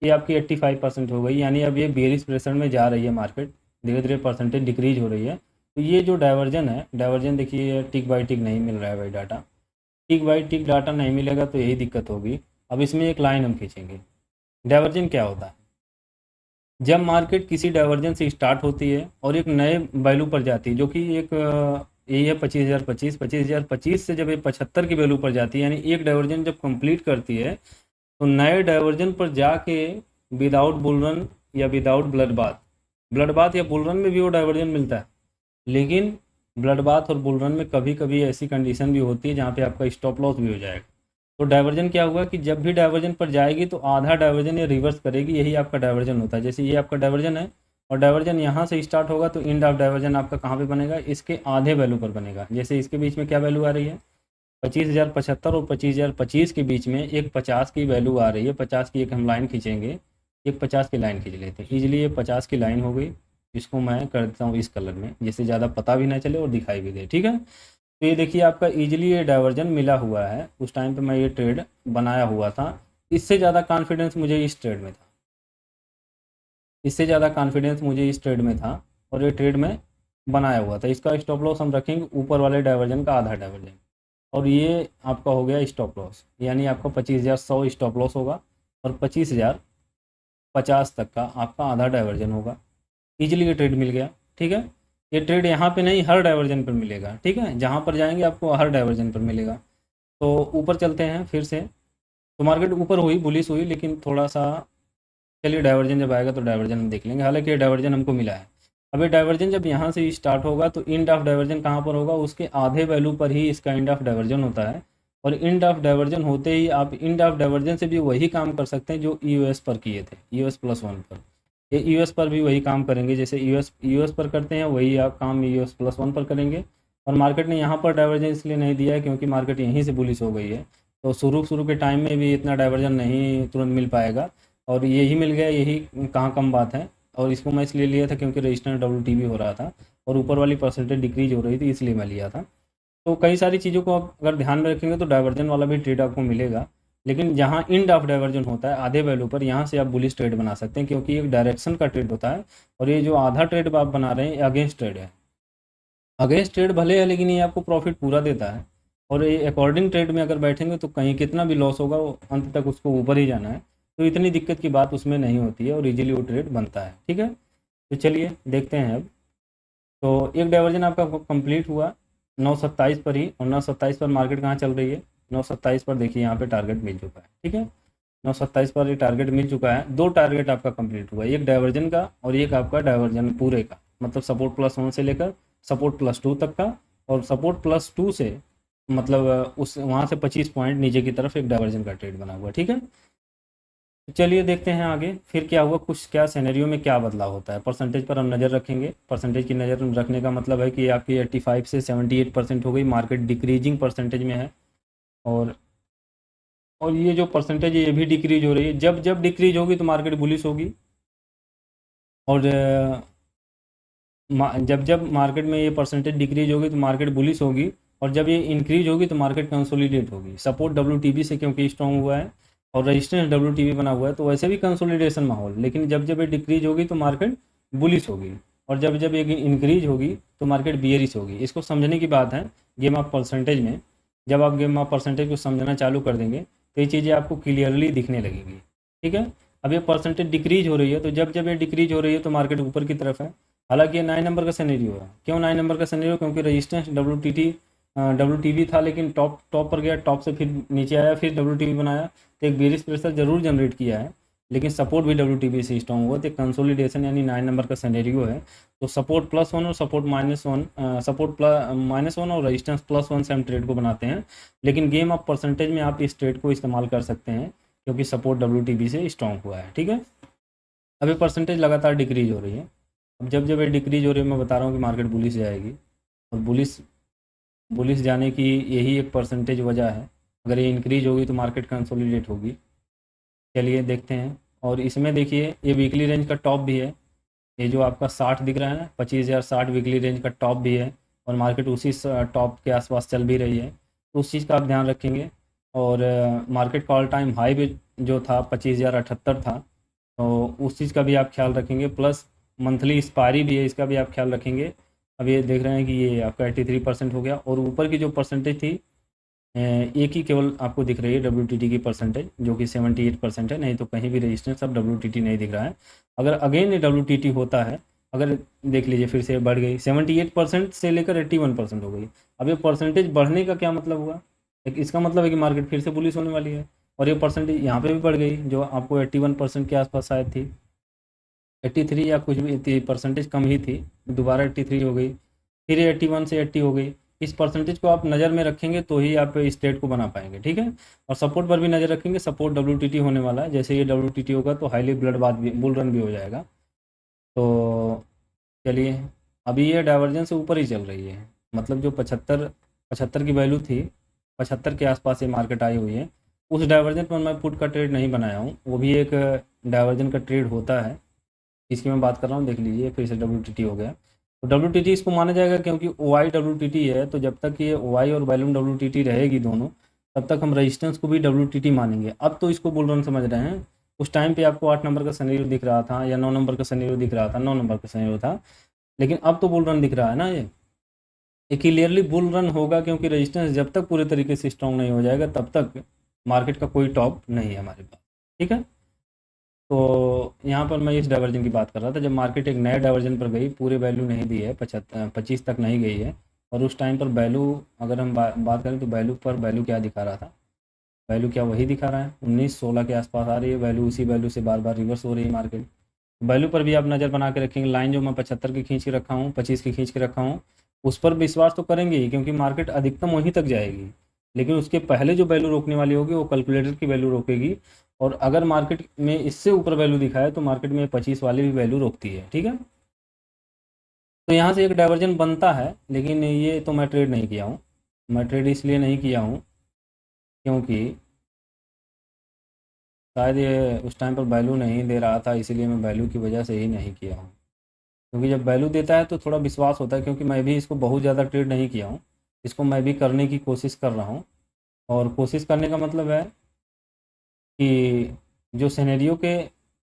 ये आपकी 85% हो गई, यानी अब ये बेरिश प्रेशर में जा रही है मार्केट, धीरे धीरे परसेंटेज डिक्रीज हो रही है। तो ये जो डाइवर्जन है, डाइवर्जन देखिए टिक बाई टिक नहीं मिल रहा है भाई data, tick by tick data नहीं मिलेगा तो यही दिक्कत होगी। अब इसमें एक लाइन हम खींचेंगे। डाइवर्जन क्या होता है, जब मार्केट किसी डाइवर्जन से स्टार्ट होती है और एक नए वैल्यू पर जाती है, जो कि एक यही है 25,025, 25,025 से जब ये 75 की वैल्यू पर जाती है, यानी एक डाइवर्जन जब कंप्लीट करती है, तो नए डाइवर्जन पर जाके विदाउट बुलरन या without blood bath, blood bath या बुलरन में भी वो डाइवर्जन मिलता है, लेकिन ब्लड बाथ और बुलरन में कभी कभी ऐसी कंडीशन भी होती है जहाँ पे आपका स्टॉप लॉस भी हो जाएगा। तो डाइवर्जन क्या हुआ कि जब भी डाइवर्जन पर जाएगी तो आधा डाइवर्जन ये रिवर्स करेगी, यही आपका डाइवर्जन होता है। जैसे ये आपका डाइवर्जन है, और डाइवर्जन यहाँ से स्टार्ट होगा तो एंड ऑफ डाइवर्जन आपका कहाँ पे बनेगा, इसके आधे वैल्यू पर बनेगा। जैसे इसके बीच में क्या वैल्यू आ रही है, 25,075 और 25,025 के बीच में एक 50 की वैल्यू आ रही है, 50 की एक हम लाइन खींचेंगे, एक 50 की लाइन खींच लेते हैं ईजिली। ये 50 की लाइन हो गई, इसको मैं कर देता हूँ इस कलर में, जिससे ज़्यादा पता भी ना चले और दिखाई भी दे, ठीक है। तो ये देखिए आपका ईजिली ये डाइवर्जन मिला हुआ है, उस टाइम पे मैं ये ट्रेड बनाया हुआ था। इससे ज़्यादा कॉन्फिडेंस मुझे इस ट्रेड में था, इससे ज़्यादा कॉन्फिडेंस मुझे इस ट्रेड में था, और ये ट्रेड में बनाया हुआ था। इसका स्टॉप लॉस हम रखेंगे ऊपर वाले डाइवर्जन का आधा डाइवर्जन, और ये आपका हो गया स्टॉप लॉस, यानी आपका 25,100 स्टॉप लॉस होगा, और 25,050 तक का आपका आधा डाइवर्जन होगा। ईजिली ये ट्रेड मिल गया, ठीक है। ये ट्रेड यहाँ पे नहीं, हर डाइवर्जन पर मिलेगा, ठीक है, जहाँ पर जाएंगे आपको हर डाइवर्जन पर मिलेगा। तो ऊपर चलते हैं फिर से। तो मार्केट ऊपर हुई, बुलिश हुई, लेकिन थोड़ा सा, चलिए डाइवर्जन जब आएगा तो डाइवर्जन हम देख लेंगे। हालांकि ये डाइवर्जन हमको मिला है। अब ये डाइवर्जन जब यहाँ से स्टार्ट होगा तो इंड ऑफ डाइवर्जन कहाँ पर होगा, उसके आधे वैल्यू पर ही इसका इंड ऑफ डाइवर्जन होता है। और इंड ऑफ डाइवर्जन होते ही आप इंड ऑफ डाइवर्जन से भी वही काम कर सकते हैं जो यूएस पर किए थे, यूएस+1 पर। ये यूएस पर भी वही काम करेंगे, जैसे यूएस पर करते हैं वही आप काम यूएस+1 पर करेंगे। और मार्केट ने यहाँ पर डाइवर्जन इसलिए नहीं दिया है क्योंकि मार्केट यहीं से बुलिश हो गई है, तो शुरू के टाइम में भी इतना डाइवर्जन नहीं तुरंत मिल पाएगा, और यही मिल गया, यही कहाँ कम बात है। और इसको मैं इसलिए लिया था क्योंकि रजिस्टेंस WTB हो रहा था और ऊपर वाली परसेंटेज डिक्रीज हो रही थी, इसलिए मैं लिया था। तो कई सारी चीज़ों को आप अगर ध्यान में रखेंगे तो डाइवर्जन वाला भी ट्रेड आपको मिलेगा। लेकिन जहाँ इंड ऑफ डाइवर्जन होता है आधे वैल्यू पर, यहाँ से आप बुलिश ट्रेड बना सकते हैं, क्योंकि एक डायरेक्शन का ट्रेड होता है और ये जो आधा ट्रेड आप बना रहे हैं अगेंस्ट ट्रेड है। अगेंस्ट ट्रेड भले है लेकिन ये आपको प्रॉफिट पूरा देता है, और ये अकॉर्डिंग ट्रेड में अगर बैठेंगे तो कहीं कितना भी लॉस होगा वो अंत तक उसको ऊपर ही जाना है, तो इतनी दिक्कत की बात उसमें नहीं होती है और इजीली वो ट्रेड बनता है। ठीक है, तो चलिए देखते हैं अब। तो एक डाइवर्जन आपका कंप्लीट हुआ 9:27 पर ही, और 9:27 पर मार्केट कहाँ चल रही है, 9:27 पर देखिए यहाँ पे टारगेट मिल चुका है। ठीक है, 9:27 पर ये टारगेट मिल चुका है। दो टारगेट आपका कंप्लीट हुआ, एक डाइवर्जन का और एक आपका डाइवर्जन पूरे का, मतलब सपोर्ट +1 से लेकर सपोर्ट +2 तक का, और सपोर्ट +2 से मतलब उस वहाँ से 25 पॉइंट नीचे की तरफ एक डाइवर्जन का ट्रेड बना हुआ। ठीक है, तो चलिए देखते हैं आगे फिर क्या हुआ, कुछ क्या सिनेरियो में क्या बदलाव होता है। परसेंटेज पर हम नज़र रखेंगे। परसेंटेज की नज़र रखने का मतलब है कि आपकी 85 से 78% हो गई, मार्केट डिक्रीजिंग परसेंटेज में है। और ये जो परसेंटेज है ये भी डिक्रीज हो रही है। जब जब डिक्रीज होगी तो मार्केट बुलिश होगी, और जब जब मार्केट में ये परसेंटेज डिक्रीज होगी तो मार्केट बुलिश होगी, और जब ये इंक्रीज होगी तो मार्केट कंसोलिडेट होगी। सपोर्ट WTB से क्योंकि स्ट्रॉन्ग हुआ है और रेजिस्टेंस WTB बना हुआ है, तो वैसे भी कंसोलिडेशन माहौल, लेकिन जब जब ये डिक्रीज होगी तो मार्केट बुलिश होगी, और जब जब ये इंक्रीज होगी तो मार्केट बियरिश होगी। इसको समझने की बात है गेम ऑफ परसेंटेज में। जब आप गेम ऑफ परसेंटेज को समझना चालू कर देंगे तो ये चीज़ें आपको क्लियरली दिखने लगेगी। ठीक है, अब ये परसेंटेज डिक्रीज हो रही है, तो जब जब ये डिक्रीज हो रही है तो मार्केट ऊपर की तरफ है। हालांकि ये 9 नंबर का सिनेरियो है। क्यों 9 नंबर का सिनेरियो, क्योंकि रेजिस्टेंस WTB था, लेकिन टॉप टॉप पर गया, टॉप से फिर नीचे आया, फिर WTB बनाया, तो एक बेरिश प्रेशर जरूर जनरेट किया है, लेकिन सपोर्ट भी WTB से स्ट्रॉन्ग हुआ, तो कंसोलिडेशन यानी 9 नंबर का सिनेरियो है। तो सपोर्ट +1 और सपोर्ट -1, सपोर्ट -1 और रेजिस्टेंस +1 से हम ट्रेड को बनाते हैं, लेकिन गेम ऑफ परसेंटेज में आप इस ट्रेड को इस्तेमाल कर सकते हैं क्योंकि सपोर्ट WTB से स्ट्रॉन्ग हुआ है। ठीक है, अभी परसेंटेज लगातार डिक्रीज हो रही है। अब जब जब ये डिक्रीज हो रही है, मैं बता रहा हूँ कि मार्केट बुलिश जाएगी, और बुलिश बुलिश जाने की यही एक परसेंटेज वजह है। अगर ये इंक्रीज होगी तो मार्केट कंसोलिडेट होगी। चलिए देखते हैं, और इसमें देखिए ये वीकली रेंज का टॉप भी है, ये जो आपका 60 दिख रहा है ना, 25,060 वीकली रेंज का टॉप भी है, और मार्केट उसी टॉप के आसपास चल भी रही है, तो उस चीज़ का आप ध्यान रखेंगे। और मार्केट का ऑल टाइम हाई भी जो था 25,078 था, तो उस चीज़ का भी आप ख्याल रखेंगे। प्लस मंथली एक्सपायरी भी है, इसका भी आप ख्याल रखेंगे। अब ये देख रहे हैं कि ये आपका 83% हो गया, और ऊपर की जो परसेंटेज थी एक ही केवल आपको दिख रही है WTT की परसेंटेज, जो कि 78% है, नहीं तो कहीं भी रजिस्टेंस अब WTT नहीं दिख रहा है। अगर अगेन ये WTT होता है, अगर देख लीजिए फिर से बढ़ गई 78% से लेकर 81% हो गई। अब ये परसेंटेज बढ़ने का क्या मतलब हुआ, इसका मतलब है कि मार्केट फिर से बुलिश होने वाली है, और ये परसेंटेज यहाँ पे भी बढ़ गई, जो आपको 81% के आसपास शायद थी, 83 या कुछ भी थी, परसेंटेज कम ही थी, दोबारा 83 हो गई, फिर 81 से 80 हो गई। इस परसेंटेज को आप नज़र में रखेंगे तो ही आप इस ट्रेड को बना पाएंगे। ठीक है, और सपोर्ट पर भी नज़र रखेंगे। सपोर्ट WTT होने वाला है, जैसे ये WTT होगा तो हाईली ब्लड बात भी, बुल रन भी हो जाएगा। तो चलिए, अभी ये डाइवर्जेंस से ऊपर ही चल रही है, मतलब जो 75 की वैल्यू थी, 75 के आसपास ये मार्केट आई हुई है। उस डाइवर्जन पर मैं पुट का ट्रेड नहीं बनाया हूँ, वो भी एक डाइवर्जन का ट्रेड होता है, इसकी मैं बात कर रहा हूँ। देख लीजिए फिर से WTT हो गया, तो WTT इसको माना जाएगा क्योंकि OI WTT है, तो जब तक ये OI और वॉल्यूम WTT रहेगी दोनों, तब तक हम रेजिस्टेंस को भी WTT मानेंगे। अब तो इसको बुल रन समझ रहे हैं, उस टाइम पे आपको 8 नंबर का सिनेरियो दिख रहा था या 9 नंबर का सिनेरियो दिख रहा था, 9 नंबर का सिनेरियो था, लेकिन अब तो बुल रन दिख रहा है ना। ये क्लियरली बुल रन होगा, क्योंकि रेजिस्टेंस जब तक पूरे तरीके से स्ट्रॉन्ग नहीं हो जाएगा तब तक मार्केट का कोई टॉप नहीं है हमारे पास। ठीक है, तो यहाँ पर मैं इस डाइवर्जन की बात कर रहा था, जब मार्केट एक नए डाइवर्जन पर गई, पूरे वैल्यू नहीं दी है, 25 तक नहीं गई है, और उस टाइम पर वैल्यू, अगर हम बात करें तो वैल्यू पर वैल्यू क्या दिखा रहा था, वैल्यू क्या वही दिखा रहा है, 19-16 के आसपास आ रही है वैल्यू, उसी वैल्यू से बार बार रिवर्स हो रही है मार्केट। वैल्यू पर भी आप नज़र बना के रखेंगे। लाइन जो मैं 75 की खींच के रखा हूँ, 25 की खींच के रखा हूँ, उस पर विश्वास तो करेंगे ही, क्योंकि मार्केट अधिकतम वहीं तक जाएगी, लेकिन उसके पहले जो वैल्यू रोकने वाली होगी वो कैलकुलेटर की वैल्यू रोकेगी, और अगर मार्केट में इससे ऊपर वैल्यू दिखाए तो मार्केट में 25 वाली भी वैल्यू रोकती है। ठीक है, तो यहाँ से एक डाइवर्जन बनता है, लेकिन ये तो मैं ट्रेड नहीं किया हूँ। मैं ट्रेड इसलिए नहीं किया हूँ क्योंकि शायद ये उस टाइम पर वैल्यू नहीं दे रहा था, इसीलिए मैं वैल्यू की वजह से ही नहीं किया हूँ। क्योंकि जब वैल्यू देता है तो थोड़ा विश्वास होता है, क्योंकि मैं भी इसको बहुत ज़्यादा ट्रेड नहीं किया हूँ, इसको मैं भी करने की कोशिश कर रहा हूँ, और कोशिश करने का मतलब है कि जो सिनेरियो के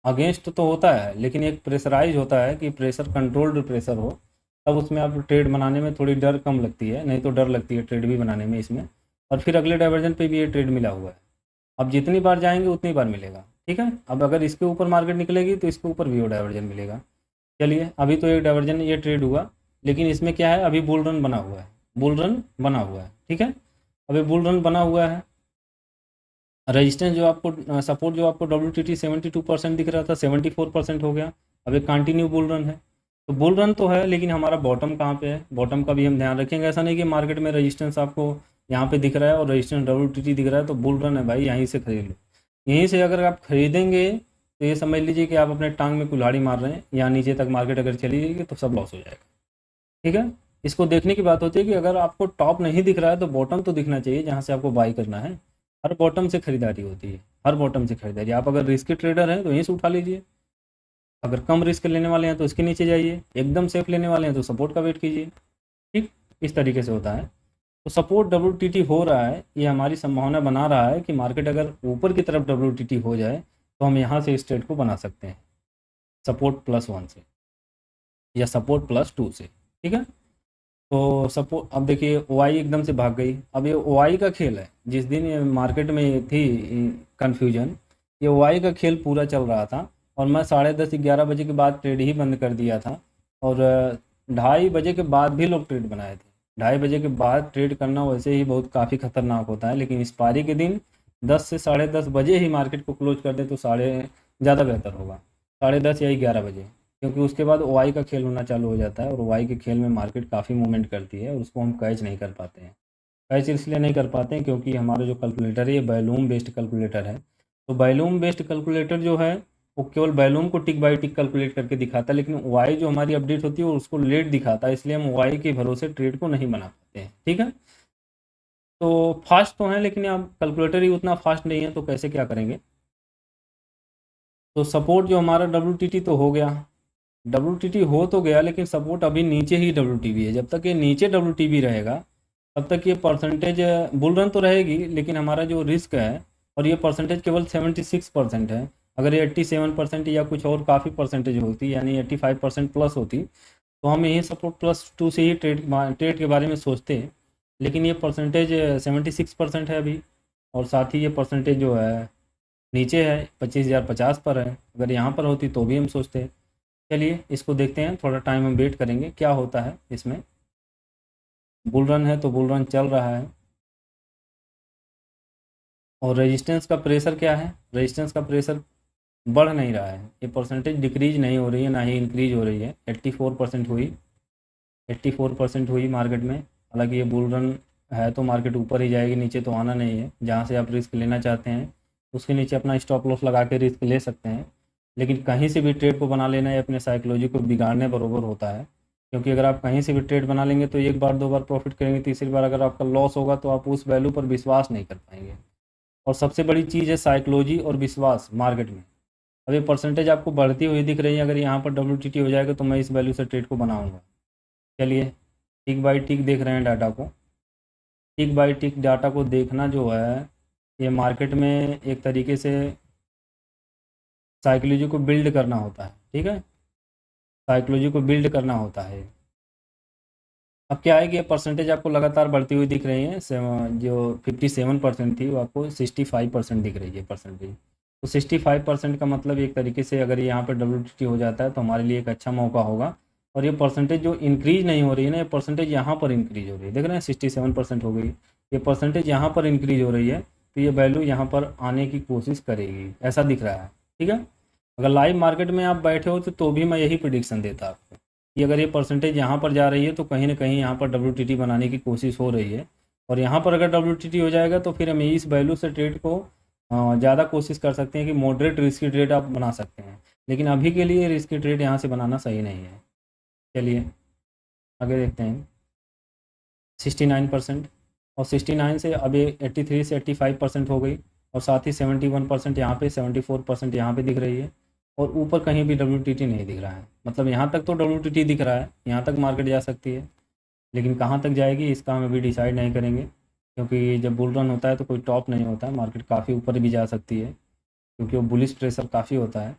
अगेंस्ट तो होता है, लेकिन एक प्रेशराइज होता है कि प्रेशर कंट्रोल्ड प्रेशर हो, तब उसमें आप ट्रेड बनाने में थोड़ी डर कम लगती है, नहीं तो डर लगती है ट्रेड भी बनाने में इसमें। और फिर अगले डाइवर्जन पे भी ये ट्रेड मिला हुआ है। अब जितनी बार जाएंगे उतनी बार मिलेगा, ठीक है। अब अगर इसके ऊपर मार्केट निकलेगी तो इसके ऊपर भी वो डाइवर्जन मिलेगा। चलिए, अभी तो एक डाइवर्जन ये ट्रेड हुआ, लेकिन इसमें क्या है, अभी बुल रन बना हुआ है, बुल रन बना हुआ है, ठीक है। अभी बुल रन बना हुआ है। रेजिस्टेंस जो आपको सपोर्ट जो आपको डब्ल्यू टी टी 72% दिख रहा था, 74% हो गया। अब एक कंटिन्यू बुल रन है। तो बुल रन तो है, लेकिन हमारा बॉटम कहाँ पे है, बॉटम का भी हम ध्यान रखेंगे। ऐसा नहीं कि मार्केट में रेजिस्टेंस आपको यहाँ पे दिख रहा है और रेजिस्टेंस डब्ल्यू टी टी दिख रहा है तो बुल रन है भाई, यहीं से खरीद लो। यहीं से अगर आप खरीदेंगे तो ये समझ लीजिए कि आप अपने टांग में कुल्हाड़ी मार रहे हैं। यहाँ नीचे तक मार्केट अगर चली जाएगी तो सब लॉस हो जाएगा, ठीक है। इसको देखने की बात होती है कि अगर आपको टॉप नहीं दिख रहा है तो बॉटम तो दिखना चाहिए जहाँ से आपको बाई करना है। हर बॉटम से खरीदारी होती है, हर बॉटम से खरीदारी। आप अगर रिस्की ट्रेडर हैं तो यहीं से उठा लीजिए, अगर कम रिस्क लेने वाले हैं तो इसके नीचे जाइए, एकदम सेफ लेने वाले हैं तो सपोर्ट का वेट कीजिए, ठीक। इस तरीके से होता है। तो सपोर्ट डब्ल्यू टी टी हो रहा है, ये हमारी संभावना बना रहा है कि मार्केट अगर ऊपर की तरफ डब्ल्यू टी टी हो जाए तो हम यहाँ से इस ट्रेड को बना सकते हैं, सपोर्ट +1 से या सपोर्ट +2 से, ठीक है। तो सपोज अब देखिए ओआई एकदम से भाग गई। अब ये ओआई का खेल है, जिस दिन ये मार्केट में थी कन्फ्यूजन, ये ओआई का खेल पूरा चल रहा था। और मैं 10:30-11 बजे के बाद ट्रेड ही बंद कर दिया था। और 2:30 बजे के बाद भी लोग ट्रेड बनाए थे। 2:30 बजे के बाद ट्रेड करना वैसे ही बहुत काफ़ी खतरनाक होता है, लेकिन एक्सपायरी के दिन 10 से 10:30 बजे ही मार्केट को क्लोज कर दे तो ज़्यादा बेहतर होगा, 10:30 या 11 बजे। क्योंकि उसके बाद ओआई का खेल होना चालू हो जाता है और ओआई के खेल में मार्केट काफ़ी मूवमेंट करती है और उसको हम कैच नहीं कर पाते हैं। कैच इसलिए नहीं कर पाते हैं क्योंकि हमारा जो कैलकुलेटर है ये वॉल्यूम बेस्ड कैलकुलेटर है। तो वॉल्यूम बेस्ड कैलकुलेटर जो है वो केवल वॉल्यूम को टिक बाई टिक कैलकुलेट करके दिखाता है, लेकिन ओआई जो हमारी अपडेट होती है वो उसको लेट दिखाता है, इसलिए हम ओआई के भरोसे ट्रेड को नहीं बना पाते हैं, ठीक है। तो फास्ट तो हैं, लेकिन आप कैलकुलेटर ही उतना फास्ट नहीं है तो कैसे क्या करेंगे। तो सपोर्ट जो हमारा डब्ल्यू तो हो गया, डब्ल्यू हो तो गया, लेकिन सपोर्ट अभी नीचे ही डब्ल्यू है। जब तक ये नीचे डब्ल्यू रहेगा तब तक ये परसेंटेज बुल रन तो रहेगी, लेकिन हमारा जो रिस्क है, और ये परसेंटेज केवल 76% है। अगर ये 87% या कुछ और काफ़ी परसेंटेज होती, यानी 85% प्लस होती, तो हम यही सपोर्ट +2 से ही ट्रेड के बारे में सोचते। लेकिन ये परसेंटेज 76% है अभी, और साथ ही ये परसेंटेज जो है नीचे है, 25,050 पर है। अगर यहाँ पर होती तो भी हम सोचते। चलिए इसको देखते हैं, थोड़ा टाइम हम वेट करेंगे क्या होता है इसमें। बुल रन है तो बुल रन चल रहा है। और रेजिस्टेंस का प्रेशर क्या है, रेजिस्टेंस का प्रेशर बढ़ नहीं रहा है, ये परसेंटेज डिक्रीज नहीं हो रही है, ना ही इंक्रीज हो रही है। 84% हुई, 84% हुई मार्केट में। हालांकि ये बुल रन है तो मार्केट ऊपर ही जाएगी, नीचे तो आना नहीं है। जहाँ से आप रिस्क लेना चाहते हैं उसके नीचे अपना स्टॉप लॉस लगा के रिस्क ले सकते हैं, लेकिन कहीं से भी ट्रेड को बना लेना है अपने साइकोलॉजी को बिगाड़ने बरोबर होता है। क्योंकि अगर आप कहीं से भी ट्रेड बना लेंगे तो एक बार दो बार प्रॉफिट करेंगे, तीसरी बार अगर आपका लॉस होगा तो आप उस वैल्यू पर विश्वास नहीं कर पाएंगे। और सबसे बड़ी चीज़ है साइकोलॉजी और विश्वास मार्केट में। अब ये परसेंटेज आपको बढ़ती हुई दिख रही है, अगर यहाँ पर डब्ल्यू हो जाएगा तो मैं इस वैल्यू से ट्रेड को बनाऊँगा। चलिए टिक बाई टिक देख रहे हैं डाटा को, टिक बाई टिक डाटा को देखना जो है, ये मार्केट में एक तरीके से साइकोलॉजी को बिल्ड करना होता है, ठीक है। साइकोलॉजी को बिल्ड करना होता है। अब क्या है कि ये परसेंटेज आपको लगातार बढ़ती हुई दिख रही है। जो 57% थी वो आपको 65% दिख रही है परसेंटेज। तो 65% का मतलब एक तरीके से अगर यहाँ पर डब्ल्यू हो जाता है तो हमारे लिए एक अच्छा मौका होगा। और ये परसेंटेज जो इंक्रीज नहीं हो रही है ना, ये परसेंटेज यहाँ पर इंक्रीज हो रही है, देख रहे हैं 67% हो गई। ये परसेंटेज यहाँ पर इंक्रीज हो रही है, तो ये वैल्यू यहाँ पर आने की कोशिश करेगी, ऐसा दिख रहा है, ठीक है। अगर लाइव मार्केट में आप बैठे हो तो भी मैं यही प्रिडिक्शन देता आपको कि अगर ये परसेंटेज यहाँ पर जा रही है तो कहीं ना कहीं यहाँ पर डब्ल्यू बनाने की कोशिश हो रही है। और यहाँ पर अगर डब्ल्यू हो जाएगा तो फिर हम इस वैल्यू से ट्रेड को ज़्यादा कोशिश कर सकते हैं कि मॉडरेट रिस्की ट्रेड आप बना सकते हैं। लेकिन अभी के लिए रिस्की ट्रेड यहाँ से बनाना सही नहीं है। चलिए आगे देखते हैं। 69%, और 69 से अभी 83 से 85% हो गई। और साथ ही 71% यहाँ पे, 74% यहाँ पे दिख रही है। और ऊपर कहीं भी डब्ल्यू नहीं दिख रहा है। मतलब यहाँ तक तो डब्ल्यू दिख रहा है, यहाँ तक मार्केट जा सकती है, लेकिन कहाँ तक जाएगी इसका हम अभी डिसाइड नहीं करेंगे। क्योंकि जब बुल रन होता है तो कोई टॉप नहीं होता है, मार्केट काफ़ी ऊपर भी जा सकती है। क्योंकि वो बुलिश प्रेशर काफ़ी होता है।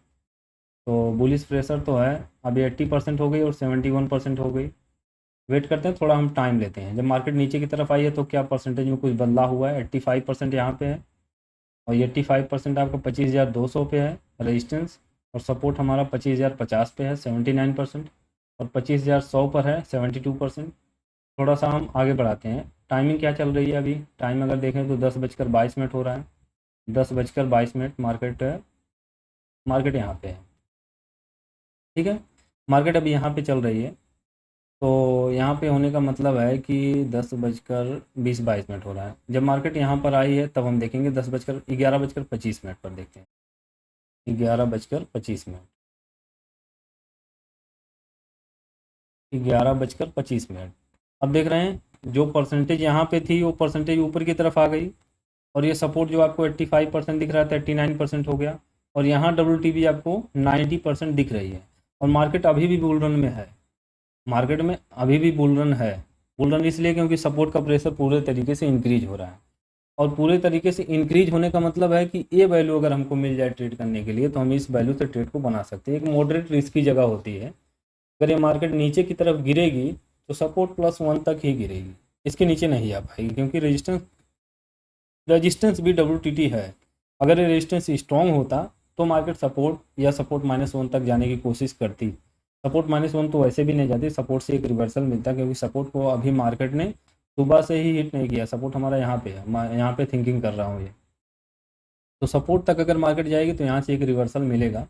तो बुलिश प्रेशर तो है, अभी 80% हो गई और 71% हो गई। वेट करते हैं, थोड़ा हम टाइम लेते हैं। जब मार्केट नीचे की तरफ आई है तो क्या परसेंटेज में कुछ बदलाव हुआ है? 85% यहाँ पे है, और ये 85% आपका 25,200 पे है रेजिस्टेंस, और सपोर्ट हमारा 25,050 पे है 79%, और 25,100 पर है 72%। थोड़ा सा हम आगे बढ़ाते हैं। टाइमिंग क्या चल रही है अभी? टाइम अगर देखें तो 10:22 हो रहा है। 10:22 मार्केट यहाँ पे है, ठीक है। मार्केट अभी यहाँ पे चल रही है, तो यहाँ पे होने का मतलब है कि 10:20-22 हो रहा है। जब मार्केट यहाँ पर आई है तब हम देखेंगे 11:25 पर देखते हैं। 11:25, 11:25। अब देख रहे हैं जो परसेंटेज यहाँ पे थी वो परसेंटेज ऊपर की तरफ आ गई, और ये सपोर्ट जो आपको 85% दिख रहा था 89% हो गया, और यहाँ WTB आपको 90% दिख रही है, और मार्केट अभी भी बुल रन में है। मार्केट में अभी भी बुल रन है। बुल रन इसलिए क्योंकि सपोर्ट का प्रेशर पूरे तरीके से इंक्रीज हो रहा है, और पूरे तरीके से इंक्रीज होने का मतलब है कि ये वैल्यू अगर हमको मिल जाए ट्रेड करने के लिए तो हम इस वैल्यू से ट्रेड को बना सकते हैं। एक मॉडरेट रिस्क की जगह होती है। अगर ये मार्केट नीचे की तरफ गिरेगी तो सपोर्ट +1 तक ही गिरेगी, इसके नीचे नहीं आ पाएगी, क्योंकि रेजिस्टेंस भी WTT है। अगर ये रेजिस्टेंस स्ट्रॉन्ग होता तो मार्केट सपोर्ट या सपोर्ट -1 तक जाने की कोशिश करती। सपोर्ट -1 तो वैसे भी नहीं जाती, सपोर्ट से एक रिवर्सल मिलता, क्योंकि सपोर्ट को अभी मार्केट ने सुबह से ही हिट नहीं किया। सपोर्ट हमारा यहाँ पे है, मैं यहाँ पे थिंकिंग कर रहा हूँ ये। तो सपोर्ट तक अगर मार्केट जाएगी तो यहाँ से एक रिवर्सल मिलेगा।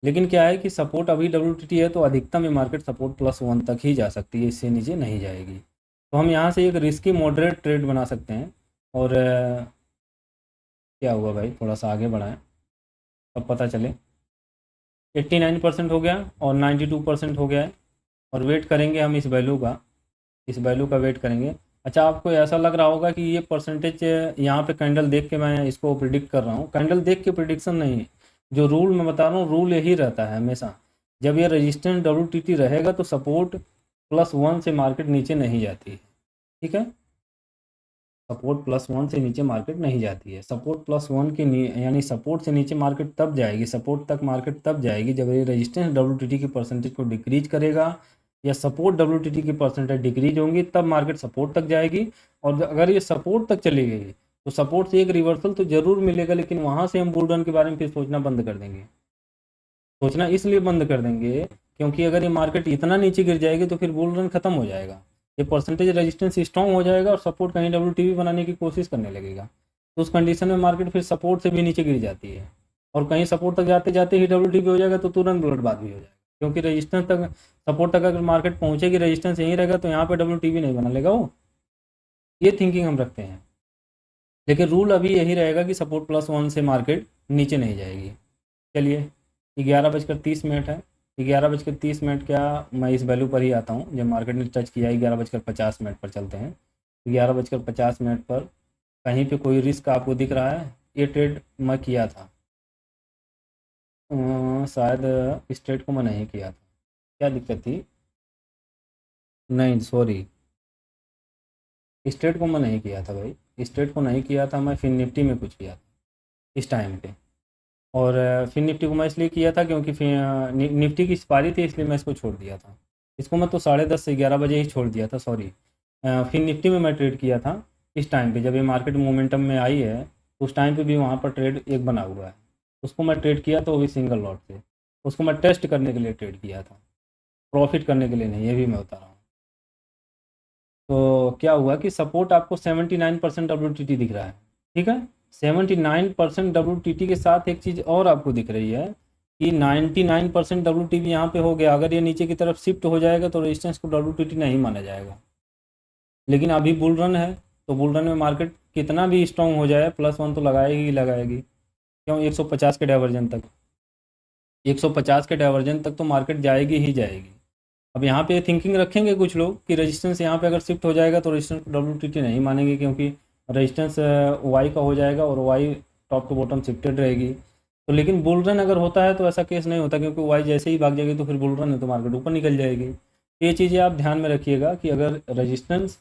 लेकिन क्या है कि सपोर्ट अभी WTT है, तो अधिकतम ये मार्केट सपोर्ट +1 तक ही जा सकती है, इससे नीचे नहीं जाएगी। तो हम यहाँ से एक रिस्की मॉडरेट ट्रेड बना सकते हैं। और क्या हुआ भाई, थोड़ा सा आगे बढ़ाएं तब पता चले। 89% हो गया और 92% हो गया है, और वेट करेंगे हम इस वैल्यू का वेट करेंगे। अच्छा, आपको ऐसा लग रहा होगा कि ये परसेंटेज यहाँ पे कैंडल देख के मैं इसको प्रिडिक्ट कर रहा हूँ। कैंडल देख के प्रिडिक्शन नहीं, जो रूल मैं बता रहा हूँ रूल यही रहता है हमेशा। जब ये रेजिस्टेंस WTT रहेगा तो सपोर्ट +1 से मार्केट नीचे नहीं जाती है, ठीक है। सपोर्ट +1 से नीचे मार्केट नहीं जाती है। सपोर्ट +1 के यानी सपोर्ट से नीचे मार्केट तब जाएगी, सपोर्ट तक मार्केट तब जाएगी जब ये रेजिस्टेंस WTT की परसेंटेज को डिक्रीज करेगा, या सपोर्ट WTT की परसेंटेज डिक्रीज होंगी, तब मार्केट सपोर्ट तक जाएगी। और अगर ये सपोर्ट तक चली गई तो सपोर्ट से एक रिवर्सल तो जरूर मिलेगा, लेकिन वहाँ से हम बुल रन के बारे में फिर सोचना बंद कर देंगे। सोचना इसलिए बंद कर देंगे क्योंकि अगर ये मार्केट इतना नीचे गिर जाएगी तो फिर बुल रन खत्म हो जाएगा। ये परसेंटेज रेजिस्टेंस स्ट्रॉन्ग हो जाएगा और सपोर्ट कहीं WTB बनाने की कोशिश करने लगेगा, तो उस कंडीशन में मार्केट फिर सपोर्ट से भी नीचे गिर जाती है, और कहीं सपोर्ट तक जाते जाते ही WTB हो जाएगा तो तुरंत ब्लडबाथ भी हो जाएगा। क्योंकि रेजिस्टेंस तक, सपोर्ट तक अगर मार्केट पहुंचेगी, रेजिस्टेंस यहीं रहेगा तो यहाँ पे WTB नहीं बना लेगा वो। ये थिंकिंग हम रखते हैं, लेकिन रूल अभी यही रहेगा कि सपोर्ट +1 से मार्केट नीचे नहीं जाएगी। चलिए, 11:30 है। 11:30 क्या, मैं इस वैल्यू पर ही आता हूँ जब मार्केट ने टच किया। 11:50 पर चलते हैं। 11:50 पर कहीं पे कोई रिस्क आपको दिख रहा है? ये ट्रेड मैं किया था, शायद इस ट्रेड को मैं नहीं किया था। क्या दिक्कत थी? नहीं, सॉरी, इस ट्रेड को मैं नहीं किया था भाई। इस ट्रेड को नहीं किया था, मैं फिन निफ्टी में कुछ किया था इस टाइम पे। और फिर निफ्टी को मैं इसलिए किया था क्योंकि फिर निफ्टी की एक्सपायरी थी, इसलिए मैं इसको छोड़ दिया था। इसको मैं तो 10:30 से 11 बजे ही छोड़ दिया था, सॉरी। फिर निफ्टी में मैं ट्रेड किया था इस टाइम पे, जब ये मार्केट मोमेंटम में आई है उस टाइम पे भी वहाँ पर ट्रेड एक बना हुआ है, उसको मैं ट्रेड किया तो वो भी सिंगल लॉट से। उसको मैं टेस्ट करने के लिए ट्रेड किया था, प्रॉफिट करने के लिए नहीं, ये भी मैं बता रहा हूँ। तो क्या हुआ कि सपोर्ट आपको 79% WTT दिख रहा है, ठीक है। 79% WTT के साथ एक चीज़ और आपको दिख रही है कि 99% WTB यहाँ पे हो गया। अगर ये नीचे की तरफ शिफ्ट हो जाएगा तो रेजिस्टेंस को WTT नहीं माना जाएगा। लेकिन अभी बुल रन है, तो बुल रन में मार्केट कितना भी स्ट्रॉन्ग हो जाए +1 तो लगाएगी ही लगाएगी। क्यों? 150 के डाइवर्जन तक, 150 के डाइवर्जन तक तो मार्केट जाएगी ही जाएगी। अब यहाँ पे थिंकिंग रखेंगे कुछ लोग कि रेजिस्टेंस यहाँ पे अगर शिफ्ट हो जाएगा तो रेजिस्टेंस को WTT नहीं मानेंगे, क्योंकि रेजिस्टेंस वाई का हो जाएगा और Y top to bottom shifted रहेगी। तो लेकिन बुल रन अगर होता है तो ऐसा केस नहीं होता, क्योंकि वाई जैसे ही भाग जाएगी तो फिर बुल रन है तो मार्केट ऊपर निकल जाएगी। ये चीज़ें आप ध्यान में रखिएगा कि अगर रेजिस्टेंस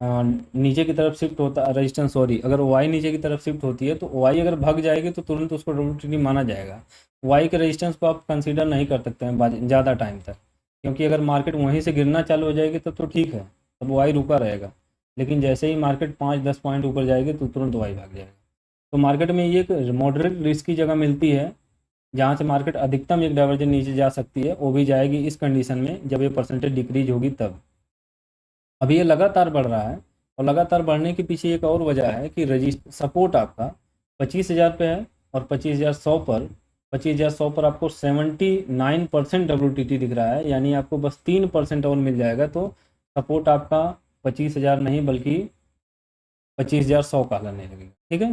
नीचे की तरफ शिफ्ट होता रेजिस्टेंस, सॉरी, अगर वाई नीचे की तरफ शिफ्ट होती है तो वाई अगर भाग जाएगी तो तुरंत उसको डब्ल्यूटीटी माना जाएगा। वाई के रेजिस्टेंस को आप कंसीडर नहीं कर सकते हैं ज़्यादा टाइम तक, क्योंकि अगर मार्केट वहीं से गिरना चालू हो जाएगी तब तो ठीक है, तब वाई रुका रहेगा। लेकिन जैसे ही मार्केट 5-10 पॉइंट ऊपर जाएगी तो तुरंत वाई भाग जाएगा। तो मार्केट में ये एक मॉडरेट रिस्क की जगह मिलती है, जहाँ से मार्केट अधिकतम एक डाइवर्जन नीचे जा सकती है, वो भी जाएगी इस कंडीशन में जब ये परसेंटेज डिक्रीज होगी तब। अभी ये लगातार बढ़ रहा है, और लगातार बढ़ने के पीछे एक और वजह है कि रजिस्ट सपोर्ट आपका 25,000 पे है, और 25,100 पर आपको 79% WTT दिख रहा है, यानी आपको बस 3% और मिल जाएगा तो सपोर्ट आपका 25,000 नहीं बल्कि 25,100 का लगने लगेगा। ठीक है,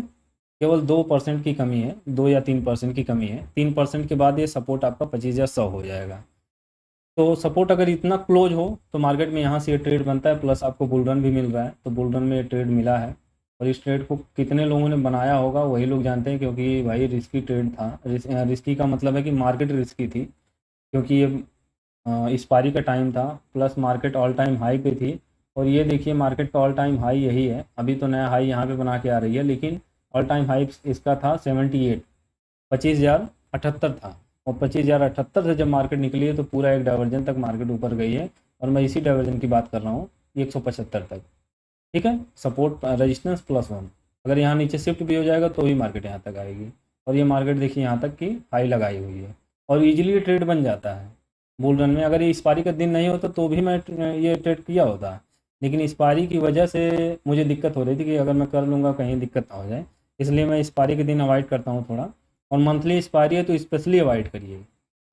केवल 2% की कमी है, 2 या 3% की कमी है, 3% के बाद ये सपोर्ट आपका 25,100 हो जाएगा। तो सपोर्ट अगर इतना क्लोज हो तो मार्केट में यहाँ से ये ट्रेड बनता है, प्लस आपको बुल रन भी मिल रहा है, तो बुल रन में ये ट्रेड मिला है। और इस ट्रेड को कितने लोगों ने बनाया होगा वही लोग जानते हैं, क्योंकि भाई रिस्की ट्रेड था। रिस्की का मतलब है कि मार्केट रिस्की थी, क्योंकि ये एक्सपायरी का टाइम था, plus market all time high पे थी। और ये देखिए मार्केट का ऑल टाइम हाई यही है, अभी तो नया हाई यहाँ पे बना के आ रही है, लेकिन ऑल टाइम हाई इसका था 78, 25,078 था। और 25,078 से जब मार्केट निकली है तो पूरा एक डाइवर्जन तक मार्केट ऊपर गई है, और मैं इसी डाइवर्जन की बात कर रहा हूँ 175 तक। ठीक है, सपोर्ट रेजिस्टेंस +1, अगर यहाँ नीचे शिफ्ट भी हो जाएगा तो भी मार्केट यहाँ तक आएगी। और ये मार्केट देखिए यहाँ तक की हाई लगाई हुई है, और ईजिली ट्रेड बन जाता है बुल रन में। अगर ये एक्सपायरी का दिन नहीं होता तो भी मैं ये ट्रेड किया होता, लेकिन एक्सपायरी की वजह से मुझे दिक्कत हो रही थी कि अगर मैं कर लूँगा कहीं दिक्कत ना हो जाए, इसलिए मैं एक्सपायरी के दिन अवॉइड करता हूँ थोड़ा। और मंथली एक्सपायरी है तो स्पेशली अवॉइड करिए,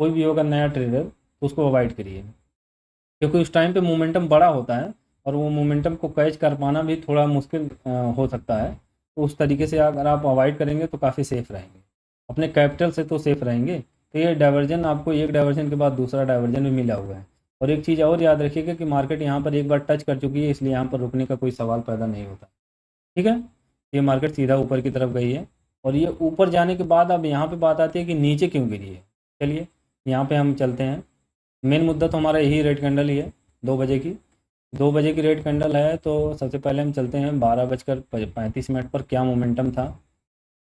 कोई भी होगा नया ट्रेडर तो उसको अवॉइड करिए, क्योंकि उस टाइम पे मोमेंटम बड़ा होता है, और वो मोमेंटम को कैच कर पाना भी थोड़ा मुश्किल हो सकता है। तो उस तरीके से अगर आप अवॉइड करेंगे तो काफ़ी सेफ़ रहेंगे, अपने कैपिटल से तो सेफ़ रहेंगे। तो ये डाइवर्जन आपको एक डाइवर्जन के बाद दूसरा डाइवर्जन भी मिला हुआ है। और एक चीज़ और याद रखिएगा कि मार्केट यहाँ पर एक बार टच कर चुकी है, इसलिए यहाँ पर रुकने का कोई सवाल पैदा नहीं होता। ठीक है, ये मार्केट सीधा ऊपर की तरफ गई है, और ये ऊपर जाने के बाद अब यहाँ पे बात आती है कि नीचे क्यों गिरी है। चलिए यहाँ पे हम चलते हैं, मेन मुद्दा तो हमारा यही रेड कैंडल ही है, 2 बजे की। 2 बजे की रेड कैंडल है, तो सबसे पहले हम चलते हैं 12:35 पर क्या मोमेंटम था।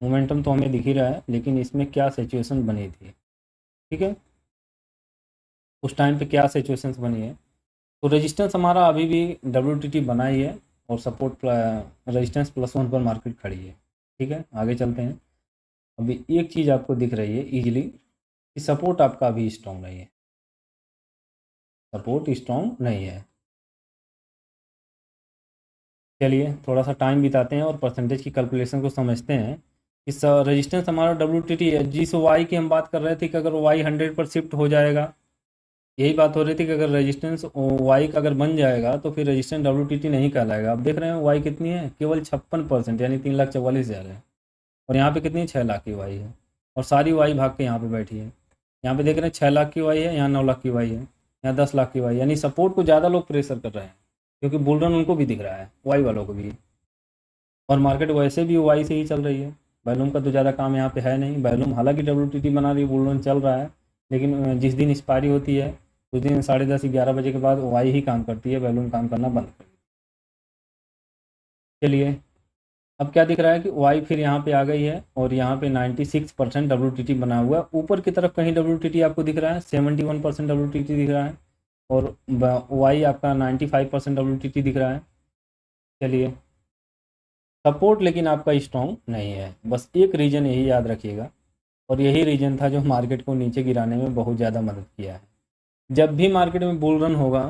मोमेंटम तो हमें दिख ही रहा है, लेकिन इसमें क्या सिचुएशन बनी थी। ठीक है, उस टाइम पे क्या सिचुएशंस बनी है। तो रेजिस्टेंस हमारा अभी भी WTT बना ही है, और सपोर्ट रेजिस्टेंस +1 पर मार्केट खड़ी है। ठीक है, आगे चलते हैं। अभी एक चीज़ आपको दिख रही है ईजिली कि सपोर्ट आपका अभी स्ट्रॉन्ग नहीं है, सपोर्ट स्ट्रॉन्ग नहीं है। चलिए थोड़ा सा टाइम बिताते हैं और परसेंटेज की कैलकुलेशन को समझते हैं। इस रेजिस्टेंस हमारा WTT है, जिस वाई की हम बात कर रहे थे कि अगर वाई 100 पर शिफ्ट हो जाएगा, यही बात हो रही थी कि अगर रेजिस्टेंस वाई का अगर बन जाएगा तो फिर रेजिस्टेंस WTT नहीं कहलाएगा। अब देख रहे हैं वाई कितनी है, केवल 56%, यानी 3,44,000 है। और यहाँ पे कितनी 6 लाख की वाई है, और सारी वाई भाग के यहाँ पे बैठी है। यहाँ पे देख रहे हैं 6 लाख की वाई है, यहाँ 9 लाख की वाई है, यहाँ 10 लाख की वाई, यानी सपोर्ट को ज़्यादा लोग प्रेशर कर रहे हैं, क्योंकि बुल रन उनको भी दिख रहा है, वाई वालों को भी। और मार्केट वैसे भी वाई से ही चल रही है, वैल्यूम का तो ज़्यादा काम यहाँ पे है नहीं। वैल्यूम हालांकि WTT बना रही है, बुल रन चल रहा है, लेकिन जिस दिन एक्सपायरी होती है उस दिन 10:30-11 बजे के बाद वाई ही काम करती है, वैल्यूम काम करना बंद कर। चलिए अब क्या दिख रहा है कि वाई फिर यहाँ पे आ गई है, और यहाँ पे 96% WTT बना हुआ है। ऊपर की तरफ कहीं WTT आपको दिख रहा है, 71% WTT दिख रहा है, और वाई आपका 95% WTT दिख रहा है। चलिए, सपोर्ट लेकिन आपका स्ट्रॉन्ग नहीं है, बस एक रीज़न यही याद रखिएगा, और यही रीज़न था जो मार्केट को नीचे गिराने में बहुत ज़्यादा मदद किया है। जब भी मार्केट में बुल रन होगा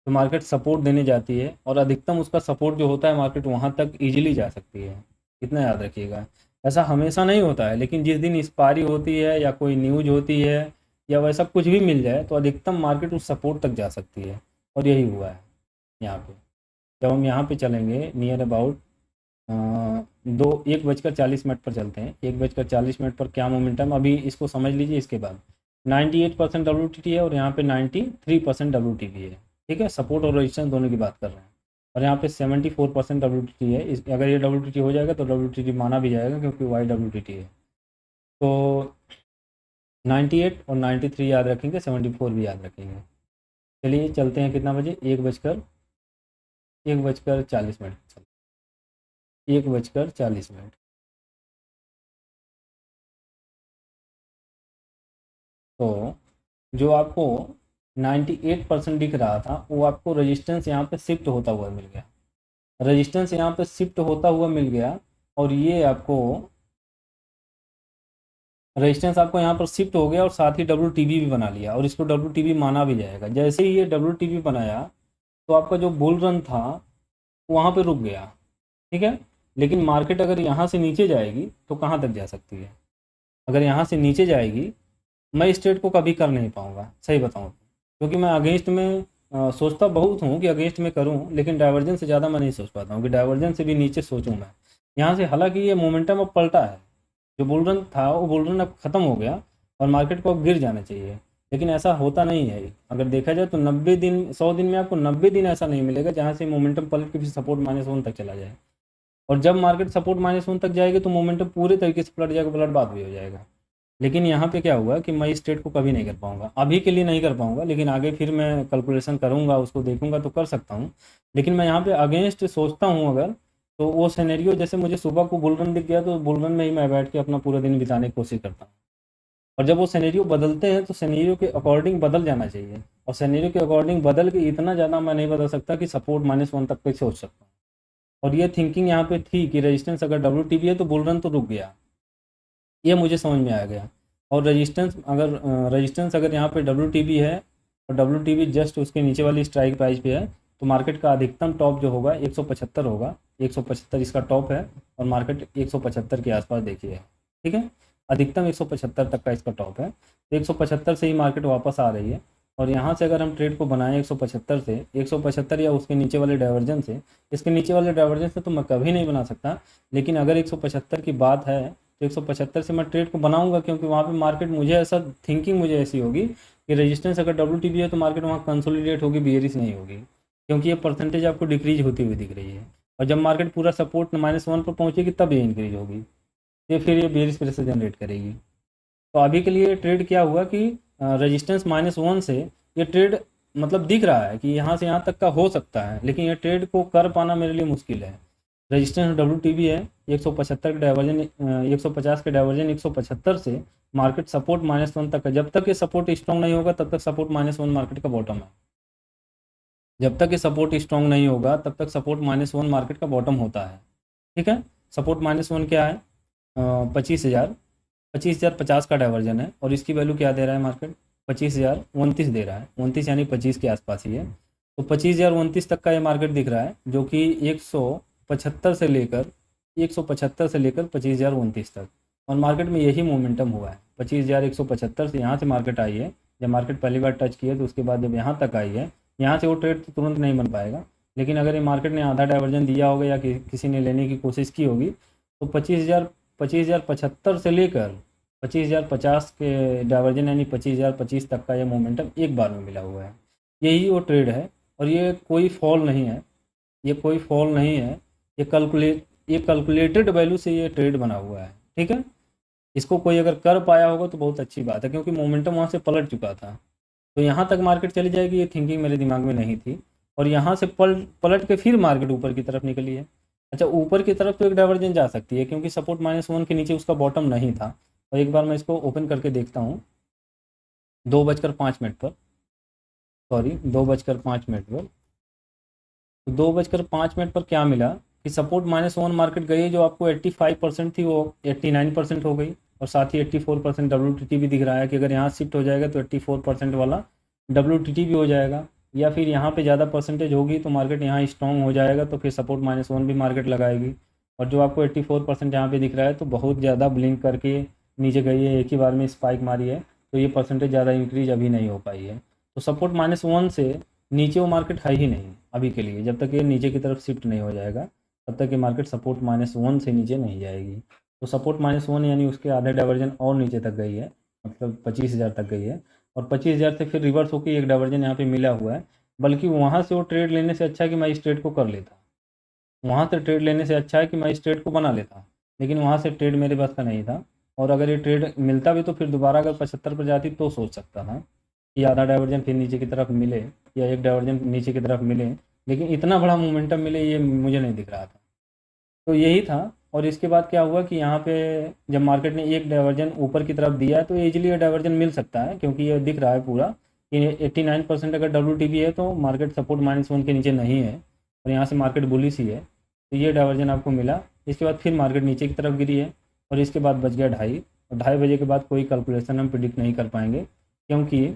तो मार्केट सपोर्ट देने जाती है, और अधिकतम उसका सपोर्ट जो होता है मार्केट वहाँ तक ईजिली जा सकती है, इतना याद रखिएगा। ऐसा हमेशा नहीं होता है, लेकिन जिस दिन एक्सपायरी होती है या कोई न्यूज होती है या वैसा कुछ भी मिल जाए तो अधिकतम मार्केट उस सपोर्ट तक जा सकती है, और यही हुआ है यहाँ पे। जब हम यहाँ पे चलेंगे नियर अबाउट 1:40 पर चलते हैं, 1:40 पर क्या मोमेंटम, अभी इसको समझ लीजिए। इसके बाद 98% WTT है, और यहाँ पे 93% WTT है। ठीक है, सपोर्ट और रेजिस्टेंस दोनों की बात कर रहे हैं, और यहाँ पे 74% WTT है। अगर ये WTT हो जाएगा तो WTT माना भी जाएगा, क्योंकि वाई WTT है। तो 98 और 93 याद रखेंगे, 74 भी याद रखेंगे। चलिए चलते हैं कितना बजे, 1:40 1:40 1:40 तो जो आपको 98% दिख रहा था वो आपको रेजिस्टेंस यहाँ पे शिफ्ट होता हुआ मिल गया, रेजिस्टेंस यहाँ पे शिफ्ट होता हुआ मिल गया। और ये आपको रेजिस्टेंस आपको यहाँ पर शिफ्ट हो गया और साथ ही WTB भी बना लिया और इसको WTB माना भी जाएगा। जैसे ही ये WTB बनाया तो आपका जो बुल रन था वहाँ पे रुक गया, ठीक है। लेकिन मार्केट अगर यहाँ से नीचे जाएगी तो कहाँ तक जा सकती है? अगर यहाँ से नीचे जाएगी मैं इस ट्रेड को कभी कर नहीं पाऊँगा, सही बताऊँ, क्योंकि मैं अगेंस्ट में सोचता बहुत हूँ कि अगेंस्ट में करूँ, लेकिन डाइवर्जेंस से ज़्यादा मैं नहीं सोच पाता हूँ कि डाइवर्जेंस से भी नीचे सोचूँ मैं यहाँ से। हालांकि ये मोमेंटम अब पलटा है, जो बुल रन था वो बुल रन अब ख़त्म हो गया और मार्केट को अब गिर जाना चाहिए, लेकिन ऐसा होता नहीं है। अगर देखा जाए तो 90 दिन 100 दिन में आपको 90 दिन ऐसा नहीं मिलेगा जहाँ से मोमेंटम पलट के फिर सपोर्ट -1 तक चला जाए। और जब मार्केट सपोर्ट -1 तक जाएगी तो मोमेंटम पूरे तरीके से पलट जाएगा, पलट बात भी हो जाएगा। लेकिन यहाँ पे क्या हुआ कि मैं इस ट्रेड को कभी नहीं कर पाऊंगा, अभी के लिए नहीं कर पाऊंगा, लेकिन आगे फिर मैं कैलकुलेशन करूंगा, उसको देखूंगा तो कर सकता हूँ। लेकिन मैं यहाँ पे अगेंस्ट सोचता हूँ अगर, तो वो सिनेरियो जैसे मुझे सुबह को बुल रन दिख गया तो बुल रन में ही मैं बैठ के अपना पूरा दिन बिताने की कोशिश करता हूँ। और जब वो सिनेरियो बदलते हैं तो सिनेरियो के अकॉर्डिंग बदल जाना चाहिए, और सिनेरियो के अकॉर्डिंग बदल के इतना ज़्यादा मैं नहीं बदल सकता कि सपोर्ट -1 तक पे सोच सकता हूँ। और ये थिंकिंग यहाँ पे थी कि रेजिस्टेंस अगर WTB है तो बुल रन तो रुक गया, ये मुझे समझ में आ गया। और रेजिस्टेंस अगर यहाँ पे WTB है और WTB जस्ट उसके नीचे वाली स्ट्राइक प्राइस पे है तो मार्केट का अधिकतम टॉप जो होगा 175 होगा, 175 इसका टॉप है और मार्केट 175 के आसपास देखिए, ठीक है। अधिकतम 175 तक का इसका टॉप है, तो 175 से ही मार्केट वापस आ रही है। और यहाँ से अगर हम ट्रेड को बनाएं 175 से, 175 या उसके नीचे वाले डाइवर्जन से, इसके नीचे वाले डाइवर्जन से तो मैं कभी नहीं बना सकता, लेकिन अगर 175 की बात है तो 175 से मैं ट्रेड को बनाऊंगा, क्योंकि वहाँ पे मार्केट मुझे ऐसा थिंकिंग मुझे ऐसी होगी कि रेजिस्टेंस अगर WTB है तो मार्केट वहाँ कंसोलिडेट होगी, बियरिश नहीं होगी, क्योंकि ये परसेंटेज आपको डिक्रीज होती हुई दिख रही है। और जब मार्केट पूरा सपोर्ट -1 पर पहुँचेगी तब ये इंक्रीज होगी, ये फिर ये बेयरिश प्रेशर जनरेट करेगी। तो अभी के लिए ट्रेड क्या हुआ कि रेजिस्टेंस -1 से ये ट्रेड मतलब दिख रहा है कि यहाँ से यहाँ तक का हो सकता है, लेकिन ये ट्रेड को कर पाना मेरे लिए मुश्किल है। रेजिस्टेंस WTB है 175 के डाइवर्जन 150 के डाइवर्जन 175 से मार्केट सपोर्ट -1 तक है। जब तक ये सपोर्ट स्ट्रॉन्ग नहीं होगा तब तक सपोर्ट -1 मार्केट का बॉटम है। जब तक ये सपोर्ट स्ट्रॉन्ग नहीं होगा तब तक सपोर्ट -1 मार्केट का बॉटम होता है, ठीक है। सपोर्ट -1 क्या है? 25,000 25,050 का डाइवर्जन है और इसकी वैल्यू क्या दे रहा है मार्केट? 25,029 दे रहा है, 29 यानी 25 के आसपास ही है। तो 25,029 तक का ये मार्केट दिख रहा है, जो कि 175 से लेकर 25,029 तक, और मार्केट में यही मोमेंटम हुआ है। 25,175 से यहाँ से मार्केट आई है, जब मार्केट पहली बार टच किया तो उसके बाद जब यहाँ तक आई है, यहाँ से वो ट्रेड तो तुरंत नहीं बन पाएगा, लेकिन अगर ये मार्केट ने आधा डाइवर्जन दिया होगा या किसी ने लेने की कोशिश की होगी तो 25,075 से लेकर 25,050 के डाइवर्जन यानी 25,025 तक का ये मोमेंटम एक बार में मिला हुआ है। यही वो ट्रेड है और ये कोई फॉल नहीं है, ये कोई फॉल नहीं है, ये कैलकुलेटेड वैल्यू से ये ट्रेड बना हुआ है, ठीक है। इसको कोई अगर कर पाया होगा तो बहुत अच्छी बात है, क्योंकि मोमेंटम वहाँ से पलट चुका था। तो यहाँ तक मार्केट चली जाएगी ये थिंकिंग मेरे दिमाग में नहीं थी, और यहाँ से पलट के फिर मार्केट ऊपर की तरफ निकली है। अच्छा, ऊपर की तरफ तो एक डाइवर्जन जा सकती है क्योंकि सपोर्ट -1 के नीचे उसका बॉटम नहीं था। और एक बार मैं इसको ओपन करके देखता हूँ 2:05 पर, सॉरी 2:05 पर। तो 2:05 पर क्या मिला कि सपोर्ट -1 मार्केट गई, जो आपको 85% थी वो 89% हो गई, और साथ ही 84% WTT भी दिख रहा है कि अगर यहाँ शिफ्ट हो जाएगा तो 84% वाला WTT भी हो जाएगा, या फिर यहाँ पे ज़्यादा परसेंटेज होगी तो मार्केट यहाँ स्ट्रॉन्ग हो जाएगा तो फिर सपोर्ट -1 भी मार्केट लगाएगी। और जो आपको 84% यहाँ पे दिख रहा है तो बहुत ज़्यादा ब्लिंक करके नीचे गई है, एक ही बार में स्पाइक मारी है, तो ये परसेंटेज ज़्यादा इंक्रीज अभी नहीं हो पाई है। तो सपोर्ट -1 से नीचे वो मार्केट है ही नहीं अभी के लिए, जब तक ये नीचे की तरफ शिफ्ट नहीं हो जाएगा तब तक ये मार्केट सपोर्ट -1 से नीचे नहीं जाएगी। तो सपोर्ट -1 यानी उसके आधे डाइवर्जन और नीचे तक गई है, मतलब 25,000 तक गई है, और 25,000 से फिर रिवर्स होकर एक डाइवर्जन यहाँ पे मिला हुआ है। बल्कि वहाँ से वो ट्रेड लेने से अच्छा है कि मैं इस ट्रेड को कर लेता, वहाँ से ट्रेड लेने से अच्छा है कि मैं इस ट्रेड को बना लेता, लेकिन वहाँ से ट्रेड मेरे बस का नहीं था। और अगर ये ट्रेड मिलता भी तो फिर दोबारा अगर 75 पर जाती तो सोच सकता था कि आधा डाइवर्जन फिर नीचे की तरफ मिले या एक डाइवर्जन नीचे की तरफ मिले, लेकिन इतना बड़ा मोमेंटम मिले ये मुझे नहीं दिख रहा था। तो यही था। और इसके बाद क्या हुआ कि यहाँ पे जब मार्केट ने एक डाइवर्जन ऊपर की तरफ दिया है तो इजीली ये डाइवर्जन मिल सकता है, क्योंकि ये दिख रहा है पूरा कि 89% अगर WTB है तो मार्केट सपोर्ट -1 के नीचे नहीं है और यहाँ से मार्केट बुलिश ही है। तो ये डाइवर्जन आपको मिला। इसके बाद फिर मार्केट नीचे की तरफ गिरी है और इसके बाद बच गया 2:30 और 2:30 बजे के बाद कोई कैलकुलेशन हम प्रिडिक्ट नहीं कर पाएंगे, क्योंकि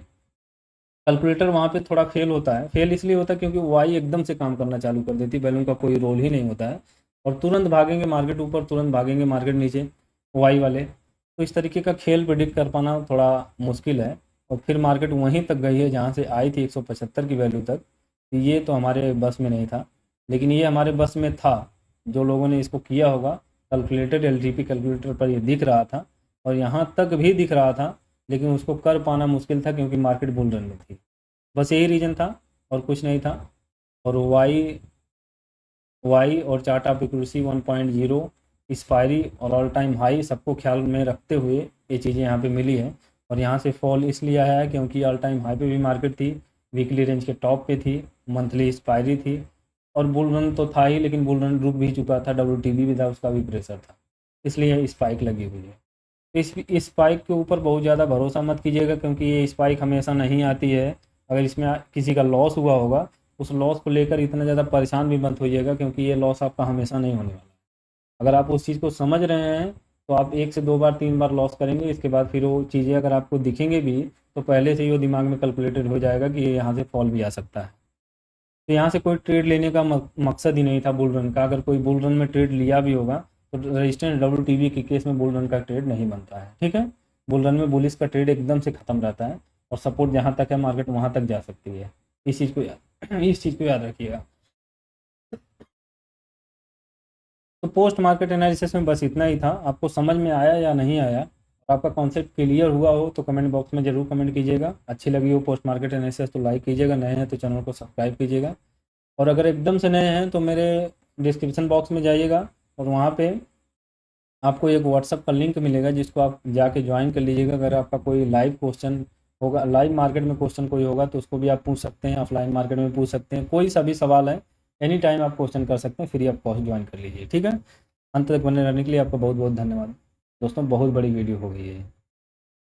कैलकुलेटर वहाँ पे थोड़ा फेल होता है। फेल इसलिए होता है क्योंकि वाई एकदम से काम करना चालू कर देती है, बैलून का कोई रोल ही नहीं होता है और तुरंत भागेंगे मार्केट ऊपर, तुरंत भागेंगे मार्केट नीचे वाई वाले। तो इस तरीके का खेल प्रिडिक्ट कर पाना थोड़ा मुश्किल है। और फिर मार्केट वहीं तक गई है जहाँ से आई थी 175 की वैल्यू तक। तो ये तो हमारे बस में नहीं था, लेकिन ये हमारे बस में था। जो लोगों ने इसको किया होगा कैलकुलेटर, LTP कैलकुलेटर पर ये दिख रहा था और यहाँ तक भी दिख रहा था, लेकिन उसको कर पाना मुश्किल था क्योंकि मार्केट बुल रन में थी। बस यही रीज़न था और कुछ नहीं था। और वाई और चार्ट ऑफ एक्यूरेसी 1.0 एक्सपायरी और ऑल टाइम हाई सबको ख्याल में रखते हुए ये चीज़ें यहाँ पे मिली हैं। और यहाँ से फॉल इसलिए आया है क्योंकि ऑल टाइम हाई पे भी मार्केट थी, वीकली रेंज के टॉप पे थी, मंथली एक्सपायरी थी और बुल रन तो था ही, लेकिन बुल रन रुक भी चुका था, WTB भी था, उसका भी प्रेशर था, इसलिए स्पाइक लगी हुई है। इस स्पाइक के ऊपर बहुत ज़्यादा भरोसा मत कीजिएगा क्योंकि ये स्पाइक हमेशा नहीं आती है। अगर इसमें किसी का लॉस हुआ होगा, उस लॉस को लेकर इतना ज़्यादा परेशान भी मत होइएगा क्योंकि ये लॉस आपका हमेशा नहीं होने वाला है। अगर आप उस चीज़ को समझ रहे हैं तो आप 1 से 2 बार 3 बार लॉस करेंगे, इसके बाद फिर वो चीज़ें अगर आपको दिखेंगे भी तो पहले से ही वो दिमाग में कैलकुलेटेड हो जाएगा कि ये यहाँ से फॉल भी आ सकता है। तो यहाँ से कोई ट्रेड लेने का मकसद ही नहीं था बुल रन का। अगर कोई बुल रन में ट्रेड लिया भी होगा तो रेजिस्टेंस WTB के केस में बुल रन का ट्रेड नहीं बनता है, ठीक है। बुल रन में बुलिस का ट्रेड एकदम से ख़त्म रहता है और सपोर्ट जहाँ तक है मार्केट वहाँ तक जा सकती है। इस चीज़ को याद रखिएगा। तो पोस्ट मार्केट एनालिसिस में बस इतना ही था। आपको समझ में आया या नहीं आया और आपका कॉन्सेप्ट क्लियर हुआ हो तो कमेंट बॉक्स में ज़रूर कमेंट कीजिएगा। अच्छी लगी हो पोस्ट मार्केट एनालिसिस तो लाइक कीजिएगा, नए हैं तो चैनल को सब्सक्राइब कीजिएगा। और अगर एकदम से नए हैं तो मेरे डिस्क्रिप्शन बॉक्स में जाइएगा और वहाँ पे आपको एक व्हाट्सअप का लिंक मिलेगा जिसको आप जाके ज्वाइन कर लीजिएगा। अगर आपका कोई लाइव क्वेश्चन होगा, लाइव मार्केट में क्वेश्चन कोई होगा तो उसको भी आप पूछ सकते हैं, ऑफलाइन मार्केट में पूछ सकते हैं, कोई सा भी सवाल है एनी टाइम आप क्वेश्चन कर सकते हैं, फ्री ऑफ कॉस्ट ज्वाइन कर लीजिए, ठीक है। अंत तक बने रहने के लिए आपका बहुत बहुत धन्यवाद दोस्तों। बहुत बड़ी वीडियो हो गई है।